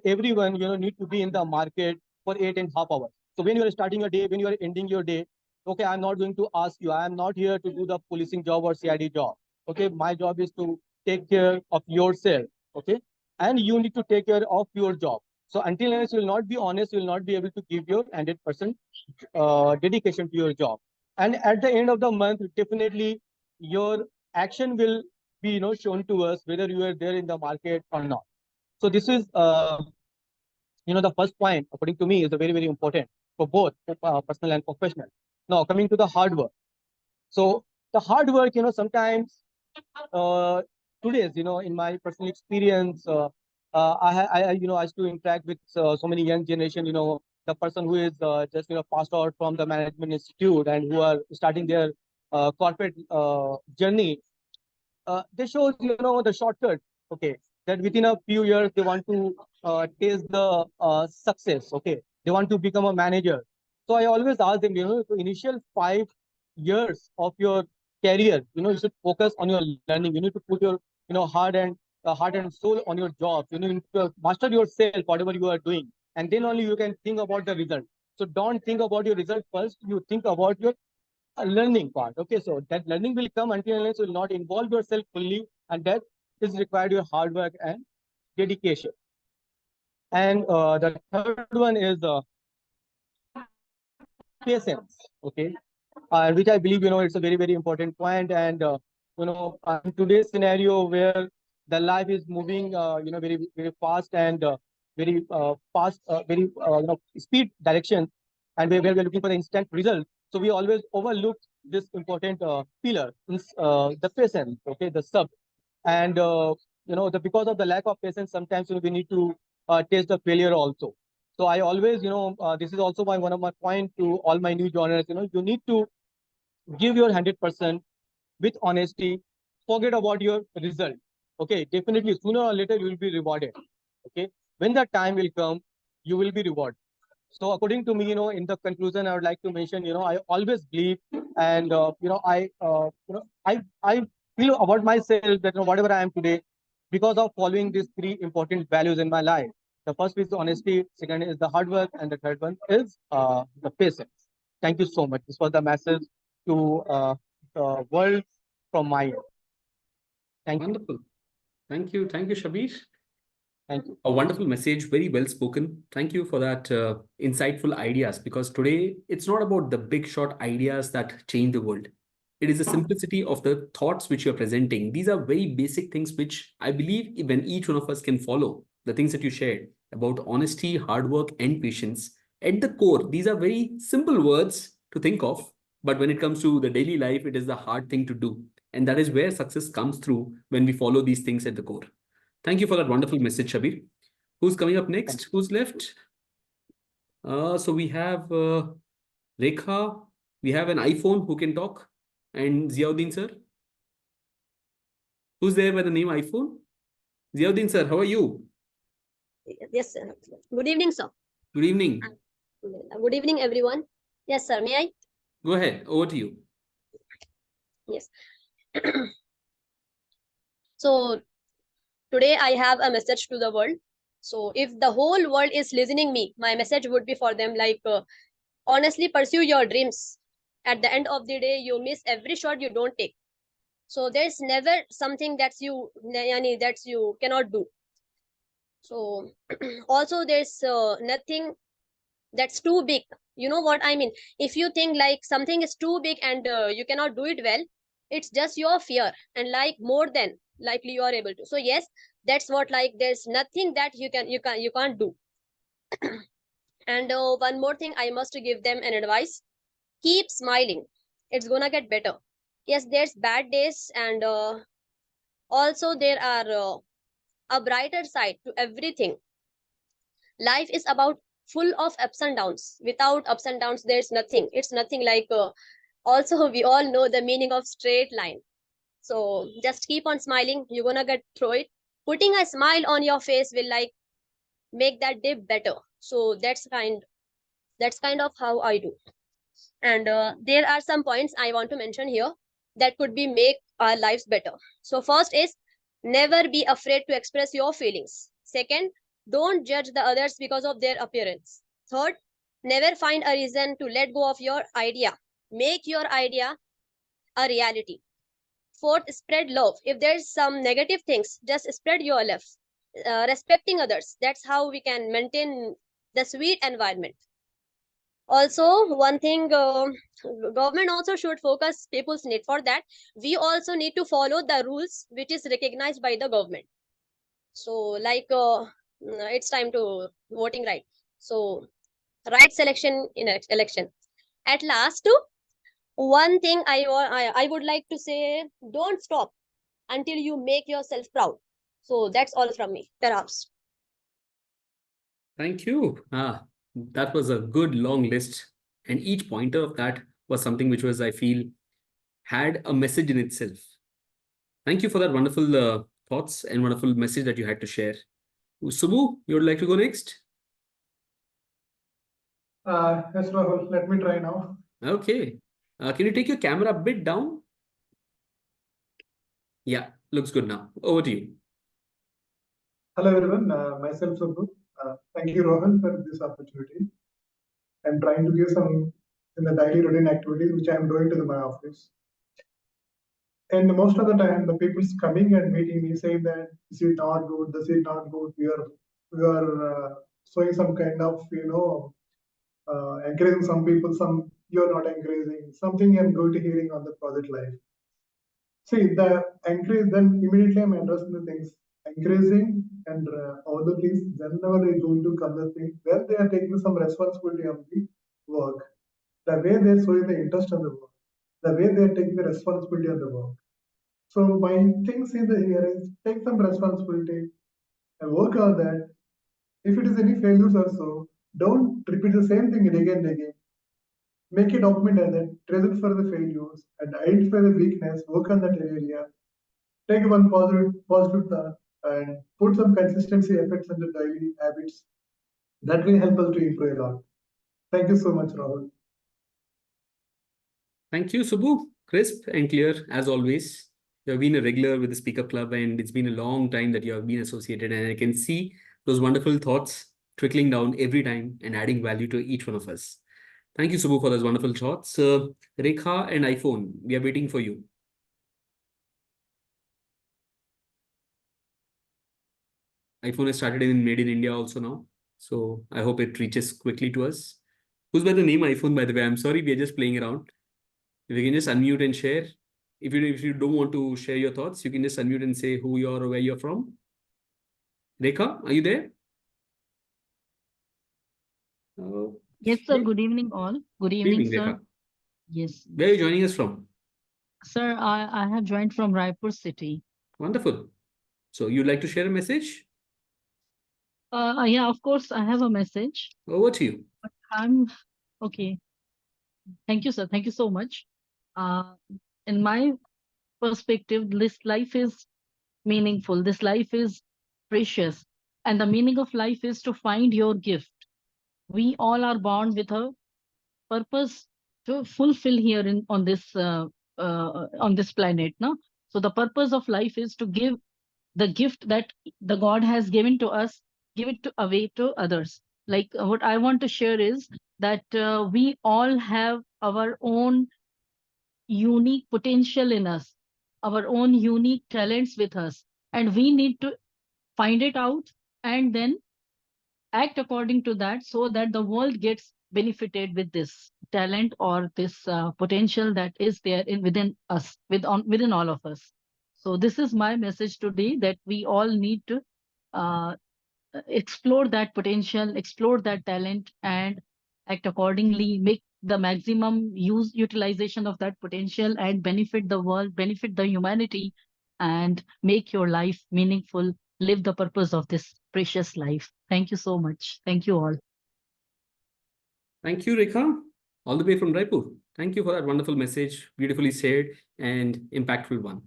everyone, need to be in the market for 8.5 hours. So when you are starting your day, when you are ending your day, okay, I'm not going to ask you. I am not here to do the policing job or CID job. Okay, my job is to take care of yourself. Okay, and you need to take care of your job. So until unless you will not be honest, you will not be able to give your 100% dedication to your job. And at the end of the month, definitely your action will be shown to us whether you are there in the market or not. So this is the first point, according to me, is a very, very important for both personal and professional. Now coming to the hard work. So the hard work, sometimes today's, in my personal experience, I used to interact with so many young generation, the person who is just, passed out from the management institute and who are starting their corporate journey. They show, the shortcut, okay, that within a few years, they want to taste the success, okay. They want to become a manager. So I always ask them, the initial 5 years of your career, you should focus on your learning. You need to put your, heart and soul on your job. You need to master yourself, whatever you are doing. And then only you can think about the result. So don't think about your result first. You think about your learning part. Okay, so that learning will come until unless you will not involve yourself fully, and that is required your hard work and dedication. And the third one is patience. Okay, which I believe it's a very, very important point. And in today's scenario where the life is moving very, very fast and very fast, very speed direction, and where we're looking for the instant result, so we always overlook this important pillar, the patience. Okay, the sub. And because of the lack of patience, sometimes we need to taste the failure also. So I always, this is also one of my point to all my new joiners. You need to give your 100% with honesty. Forget about your result. Okay, definitely sooner or later you will be rewarded. Okay, when the time will come, you will be rewarded. So according to me, in the conclusion, I would like to mention, I always believe, and I feel about myself that whatever I am today, because of following these three important values in my life. The first is the honesty, second is the hard work, and the third one is the patience. Thank you so much. This was the message to the world from my end. Thank you. Wonderful. Thank you. Thank you, Shabir. Thank you. A wonderful message, very well spoken. Thank you for that insightful ideas, because today it's not about the big shot ideas that change the world. It is the simplicity of the thoughts which you're presenting. These are very basic things which I believe when each one of us can follow, the things that you shared about honesty, hard work, and patience. At the core, these are very simple words to think of, but when it comes to the daily life, it is the hard thing to do. And that is where success comes through, when we follow these things at the core. Thank you for that wonderful message, Shabir. Who's coming up next? Who's left? So we have Rekha. We have an iPhone who can talk. And Ziauddin, sir. Who's there by the name iPhone? Ziauddin, sir, how are you? Yes, sir. Good evening, sir. Good evening. Good evening, everyone. Yes, sir. May I? Go ahead. Over to you. Yes. So today I have a message to the world. So if the whole world is listening me, my message would be for them like, honestly pursue your dreams. At the end of the day, you miss every shot you don't take. So there's never something that's you cannot do. So also there's nothing that's too big. You know what I mean? If you think like something is too big and you cannot do it well, It's just your fear, and like more than likely you are able to. So yes, that's what, like, there's nothing that you can't do. And one more thing I must give them an advice: keep smiling, it's gonna get better. Yes, there's bad days, and also there are a brighter side to everything. Life is about full of ups and downs. Without ups and downs, there's nothing. It's nothing like also we all know the meaning of straight line. So just keep on smiling, you're gonna get through it. Putting a smile on your face will, like, make that day better. So that's kind of how I do. And there are some points I want to mention here that could be make our lives better. So first is, never be afraid to express your feelings. Second, don't judge the others because of their appearance. Third, never find a reason to let go of your idea. Make your idea a reality. Fourth, spread love. If there's some negative things, just spread your love. Respecting others, that's how we can maintain the sweet environment. Also, one thing, government also should focus people's need. For that, we also need to follow the rules which is recognized by the government. So like it's time to voting right. So right selection in election. At last, one thing I would like to say: don't stop until you make yourself proud. So that's all from me. Perhaps. Thank you. That was a good long list, and each pointer of that was something which was, I feel, had a message in itself. Thank you for that wonderful thoughts and wonderful message that you had to share. Subbu, you would like to go next? Yes, Rahul, let me try now. Okay. Can you take your camera a bit down? Yeah, looks good now. Over to you. Hello, everyone. Myself, Subbu. Thank you, Rohan, for this opportunity. I'm trying to give some in the daily routine activities which I'm doing to my office. And most of the time, the people's coming and meeting me saying that this is not good, this is not good. We are showing some kind of encouraging some people. Some you're not encouraging. Something I'm going to hearing on the project life. See the encourage. Then immediately I'm addressing the things encouraging and all the things. Whenever they're going to come the thing, when they are taking some responsibility of the work, the way they're showing the interest on the work, the way they're taking the responsibility of the work. So my things in the here is take some responsibility and work on that. If it is any failures also, don't repeat the same thing again and again. Make a document and then trace it for the failures and identify the weakness, work on that area. Take one positive thought and put some consistency effects in the daily habits. That will help us to improve a lot. Thank you so much, Rahul. Thank you, Subbu. Crisp and clear as always. You have been a regular with the Speaker Club, and it's been a long time that you have been associated, and I can see those wonderful thoughts trickling down every time and adding value to each one of us. Thank you, Subbu, for those wonderful thoughts. Rekha and iPhone, we are waiting for you. iPhone has started in Made in India also now, so I hope it reaches quickly to us. Who's by the name iPhone, by the way? I'm sorry, we are just playing around. If you can just unmute and share. If you don't want to share your thoughts, you can just unmute and say who you are or where you're from. Rekha, are you there? Yes, sir. Good evening, all. Good evening, evening, sir. Rekha. Yes. Where are you joining us from? Sir, I have joined from Raipur city. Wonderful. So you'd like to share a message? Yeah, of course, I have a message. Over to you. But I'm okay. Thank you, sir. Thank you so much. In my perspective, this life is meaningful. This life is precious. And the meaning of life is to find your gift. We all are born with a purpose to fulfill here on this planet. No? So the purpose of life is to give the gift that the God has given to us, give it away to others. Like what I want to share is that we all have our own unique potential in us, our own unique talents with us, and we need to find it out and then act according to that so that the world gets benefited with this. talent or this potential that is there within us, within all of us. So this is my message today, that we all need to uh, explore that potential, explore that talent, and act accordingly, make the maximum utilization of that potential, and benefit the world, benefit the humanity, and make your life meaningful, live the purpose of this precious life. Thank you so much. Thank you all. Thank you, Rekha, all the way from Raipur. Thank you for that wonderful message, beautifully said and impactful one.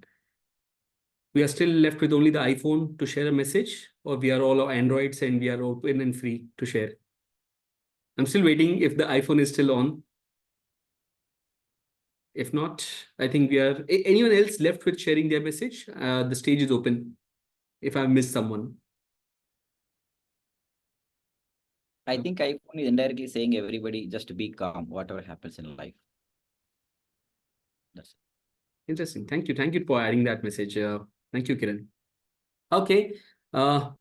We are still left with only the iPhone to share a message, or we are all Androids and we are open and free to share. I'm still waiting if the iPhone is still on. If not, I think we are. Anyone else left with sharing their message? The stage is open. If I've missed someone. I think iPhone is indirectly saying everybody just be calm, whatever happens in life. That's it. Interesting. Thank you. Thank you for adding that message. Thank you, Kiran. Okay.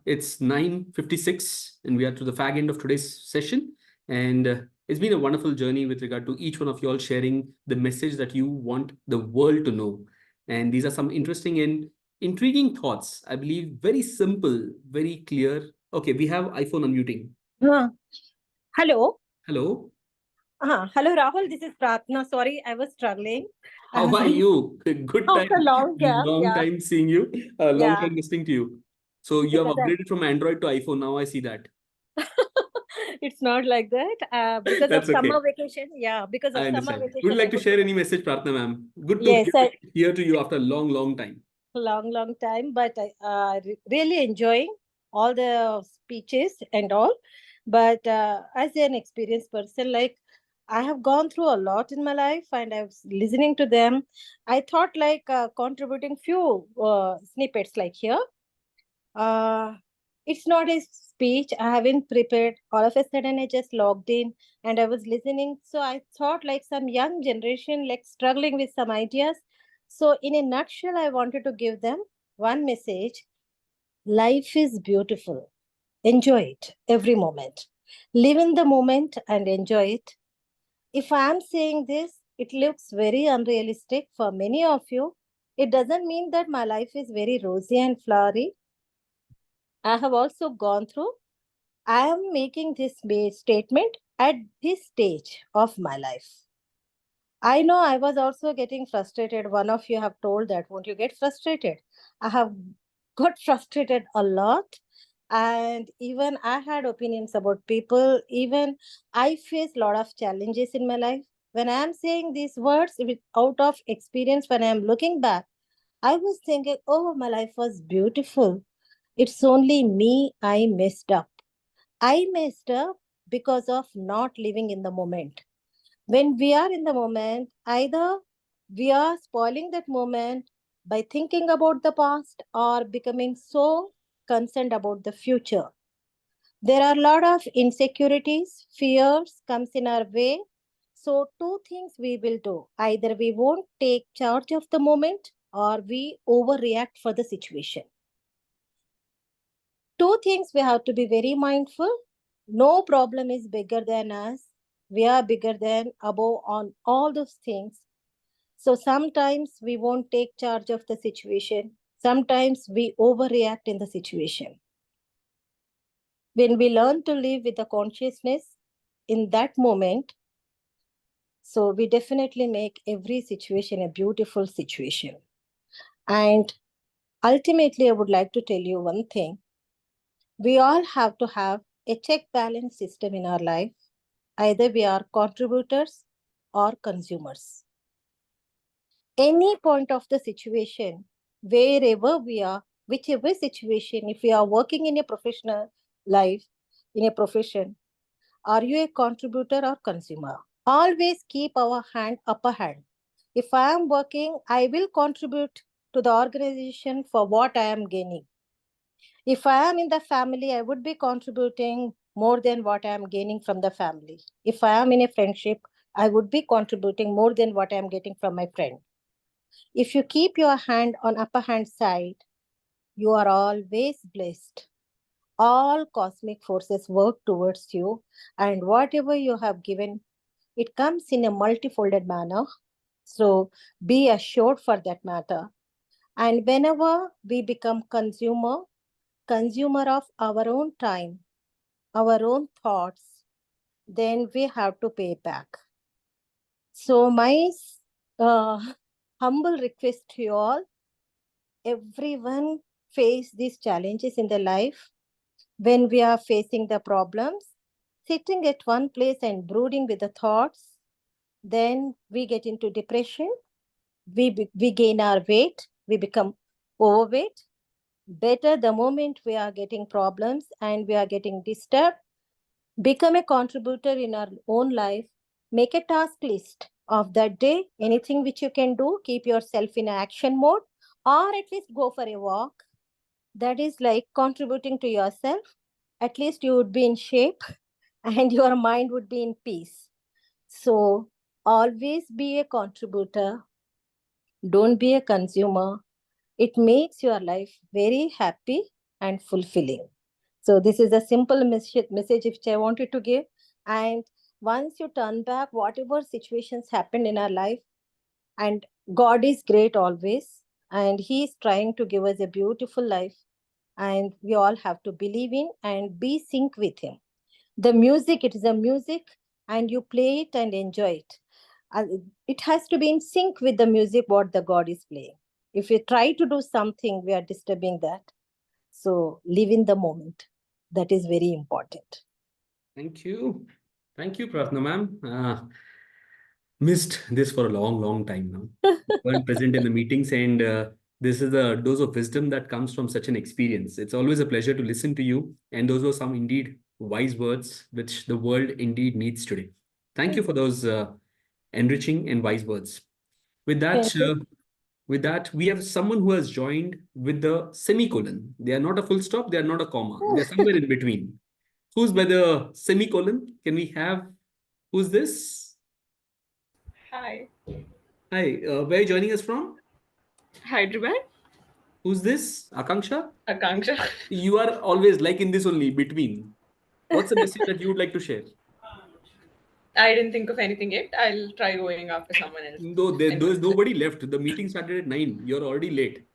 It's 9:56 and we are to the fag end of today's session. And it's been a wonderful journey with regard to each one of you all sharing the message that you want the world to know. And these are some interesting and intriguing thoughts. I believe very simple, very clear. Okay, we have iPhone unmuting. Hello. Hello. Hello, Rahul. This is Pratna. Sorry, I was struggling. How are you? Good time. After long gap, Long time seeing you. Long Yeah. time listening to you. So you have Because upgraded from Android to iPhone. Now I see that. it's not like that. Because of That's okay. summer vacation. Yeah, because I of summer understand. vacation. Would you like I to could share any message, Pratna ma'am? Good to Yes, hear to you after a long, long time. long time, but I really enjoying all the speeches and all. But as an experienced person, like I have gone through a lot in my life, and I was listening to them. I thought like contributing few snippets like here. It's not a speech. I haven't prepared. All of a sudden, I just logged in and I was listening. So I thought like some young generation like struggling with some ideas. So in a nutshell, I wanted to give them one message. Life is beautiful. Enjoy it every moment. Live in the moment and enjoy it. If I am saying this, it looks very unrealistic for many of you. It doesn't mean that my life is very rosy and flowery. I have also gone through. I am making this statement at this stage of my life. I know I was also getting frustrated. One of you have told that, won't you get frustrated? I have got frustrated a lot. And even I had opinions about people. Even I faced a lot of challenges in my life. When I am saying these words out of experience, when I am looking back, I was thinking, oh, my life was beautiful. It's only me I messed up. I messed up because of not living in the moment. When we are in the moment, either we are spoiling that moment by thinking about the past or becoming so concerned about the future. There are a lot of insecurities, fears comes in our way. So two things we will do. Either we won't take charge of the moment or we overreact for the situation. Two things we have to be very mindful. No problem is bigger than us. We are bigger than, above on all those things. So sometimes we won't take charge of the situation. Sometimes we overreact in the situation. When we learn to live with the consciousness in that moment, so we definitely make every situation a beautiful situation. And ultimately, I would like to tell you one thing. We all have to have a check balance system in our life. Either we are contributors or consumers. Any point of the situation, wherever we are, whichever situation, if we are working in a professional life, in a profession, are you a contributor or consumer? Always keep our upper hand. If I am working, I will contribute to the organization for what I am gaining. If I am in the family, I would be contributing more than what I am gaining from the family. If I am in a friendship, I would be contributing more than what I am getting from my friend. If you keep your hand on upper hand side, you are always blessed. All cosmic forces work towards you, and whatever you have given It comes in a multifolded manner. So be assured for that matter. And whenever we become consumer of our own time, our own thoughts, then we have to pay back. So my humble request to you all, everyone face these challenges in their life. When we are facing the problems, sitting at one place and brooding with the thoughts, then we get into depression, we gain our weight, we become overweight. Better the moment we are getting problems and we are getting disturbed, become a contributor in our own life, make a task list of that day, anything which you can do, keep yourself in action mode, or at least go for a walk. That is like contributing to yourself. At least you would be in shape and your mind would be in peace. So always be a contributor. Don't be a consumer. It makes your life very happy and fulfilling. So this is a simple message which I wanted to give. And once you turn back, whatever situations happened in our life, and God is great always, and He is trying to give us a beautiful life. And we all have to believe in and be sync with Him. The music, it is a music, and you play it and enjoy it. It has to be in sync with the music what the God is playing. If we try to do something, we are disturbing that. So live in the moment. That is very important. Thank you. Thank you, Pratna ma'am. Missed this for a long time now. Weren't present in the meetings, and this is a dose of wisdom that comes from such an experience. It's always a pleasure to listen to you, and those were some indeed wise words which the world indeed needs today. Thank you for those enriching and wise words. With that, we have someone who has joined with the semicolon. They are not a full stop, they are not a comma, they're somewhere in between. Who's by the semicolon? Can we have, who's this? Hi, Hi, where are you joining us from? Hyderabad. Who's this? Akanksha? Akanksha. You are always like in this only, between. What's the message that you would like to share? I didn't think of anything yet. I'll try going after someone else. No, there's nobody left. The meeting started at 9. You're already late,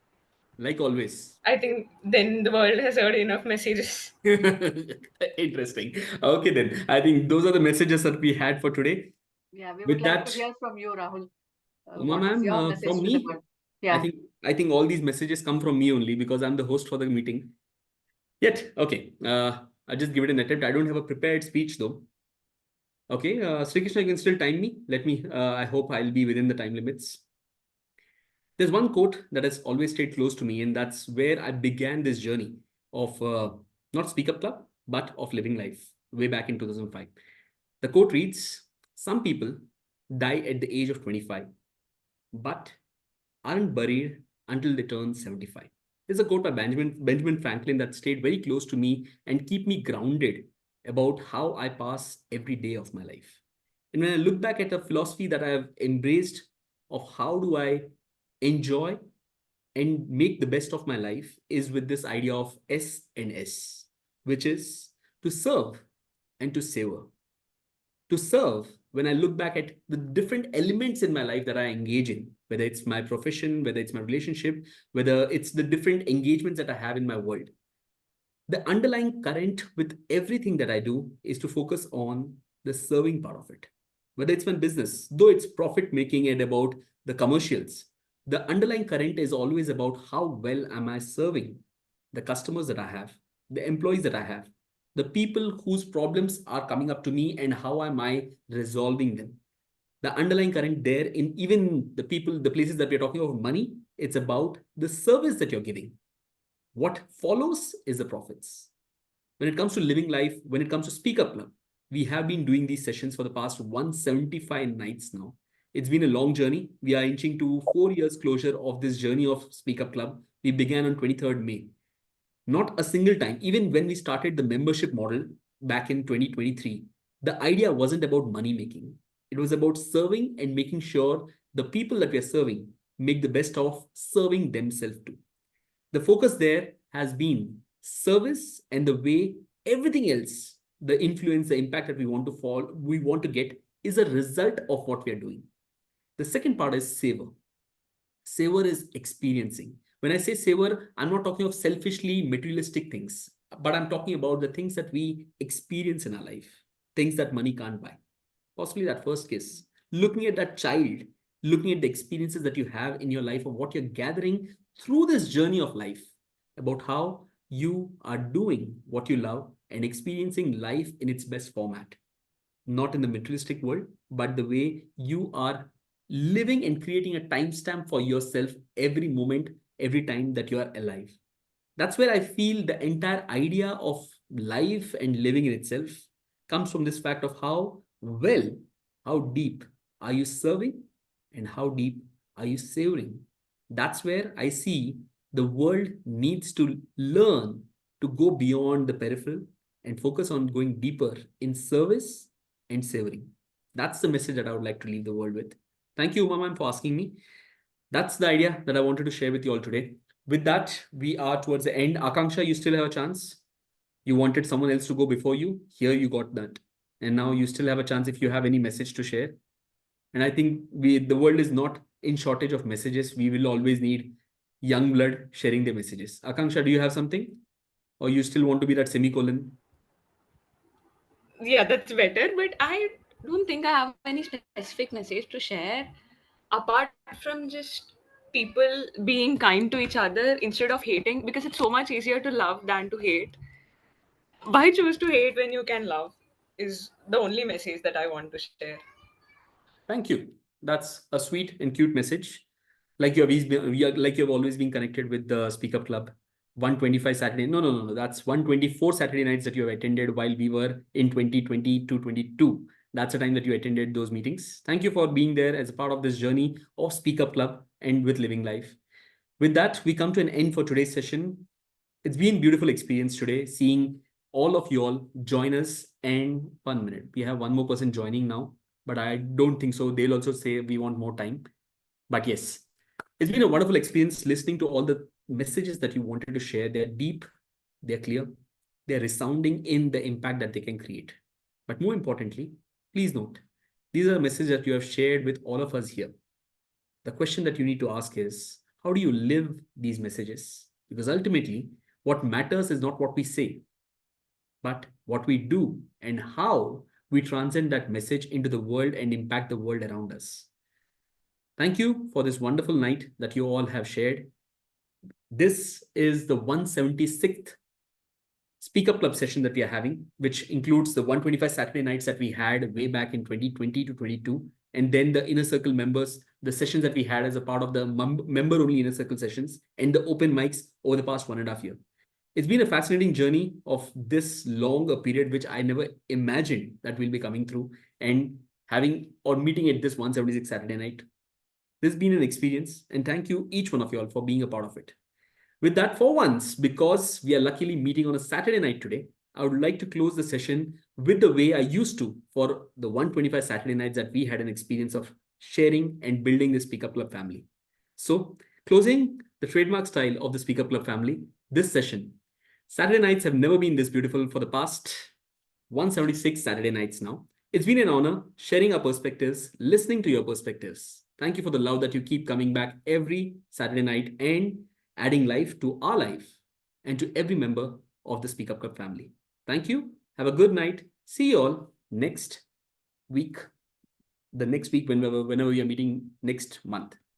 like always. I think then the world has heard enough messages. Interesting. Okay, then. I think those are the messages that we had for today. Yeah, we With would like that, to hear from you, Rahul. Uma What is your ma'am, message from to the me, world? Yeah. I think all these messages come from me only because I'm the host for the meeting. Yet, okay. I'll just give it an attempt. I don't have a prepared speech though. Okay, Sri Krishna, you can still time me. Let me, I hope I'll be within the time limits. There's one quote that has always stayed close to me, and that's where I began this journey of not Speak Up Club, but of living life way back in 2005. The quote reads, "Some people die at the age of 25, but aren't buried until they turn 75." There's a quote by Benjamin Franklin that stayed very close to me and keep me grounded about how I pass every day of my life. And when I look back at a philosophy that I have embraced of how do I enjoy and make the best of my life is with this idea of S and S, which is to serve and to savor. To serve, when I look back at the different elements in my life that I engage in, whether it's my profession, whether it's my relationship, whether it's the different engagements that I have in my world, the underlying current with everything that I do is to focus on the serving part of it. Whether it's my business, though it's profit making and about the commercials, the underlying current is always about how well am I serving the customers that I have, the employees that I have, the people whose problems are coming up to me, and how am I resolving them. The underlying current there in even the people, the places that we're talking about money, it's about the service that you're giving. What follows is the profits. When it comes to living life, when it comes to Speak Up Club, we have been doing these sessions for the past 175 nights now. It's been a long journey. We are inching to 4 years closure of this journey of Speak Up Club. We began on 23rd May. Not a single time, even when we started the membership model back in 2023, the idea wasn't about money making. It was about serving and making sure the people that we are serving make the best of serving themselves too. The focus there has been service and the way everything else, the influence, the impact that we want to get is a result of what we are doing. The second part is savor. Savor is experiencing. When I say savor, I'm not talking of selfishly materialistic things, but I'm talking about the things that we experience in our life, things that money can't buy. Possibly that first kiss, looking at that child, looking at the experiences that you have in your life of what you're gathering through this journey of life, about how you are doing what you love and experiencing life in its best format, not in the materialistic world, but the way you are living and creating a timestamp for yourself every moment, every time that you are alive. That's where I feel the entire idea of life and living in itself comes from this fact of how well, how deep are you serving and how deep are you savoring. That's where I see the world needs to learn to go beyond the peripheral and focus on going deeper in service and savoring. That's the message that I would like to leave the world with. Thank you, Uma ma'am, for asking me. That's the idea that I wanted to share with you all today. With that, we are towards the end. Akanksha, you still have a chance. You wanted someone else to go before you. Here you got that. And now you still have a chance if you have any message to share. And I think the world is not in shortage of messages. We will always need young blood sharing their messages. Akanksha, do you have something? Or you still want to be that semicolon? Yeah, that's better. But I don't think I have any specific message to share apart from just people being kind to each other instead of hating, because it's so much easier to love than to hate. Why choose to hate when you can love? Is the only message that I want to share. Thank you. That's a sweet and cute message. Like you have always been, like you have always been connected with the Speak Up Club. 125 Saturday. No. That's 124 Saturday nights that you have attended while we were in 2020 to 22. That's the time that you attended those meetings. Thank you for being there as a part of this journey of Speak Up Club and with Living Life. With that, we come to an end for today's session. It's been beautiful experience today, seeing all of you all join us. And 1 minute, we have one more person joining now, but I don't think so. They'll also say we want more time. But yes, it's been a wonderful experience listening to all the messages that you wanted to share. They're deep, they're clear, they're resounding in the impact that they can create. But more importantly, please note, these are messages that you have shared with all of us here. The question that you need to ask is, how do you live these messages? Because ultimately, what matters is not what we say, but what we do and how we transcend that message into the world and impact the world around us. Thank you for this wonderful night that you all have shared. This is the 176th Speak Up Club session that we are having, which includes the 125 Saturday nights that we had way back in 2020 to 22, and then the inner circle members, the sessions that we had as a part of the member-only inner circle sessions, and the open mics over the past 1.5 years. It's been a fascinating journey of this long a period, which I never imagined that we'll be coming through and having or meeting at this 176 Saturday night. This has been an experience, and thank you each one of you all for being a part of it. With that, for once, because we are luckily meeting on a Saturday night today, I would like to close the session with the way I used to for the 125 Saturday nights that we had an experience of sharing and building the Speak Up Club family. So, closing the trademark style of the Speak Up Club family, this session. Saturday nights have never been this beautiful for the past 176 Saturday nights now. It's been an honor sharing our perspectives, listening to your perspectives. Thank you for the love that you keep coming back every Saturday night and adding life to our life and to every member of the Speak Up Club family. Thank you. Have a good night. See you all next week. The next week, whenever we are meeting next month.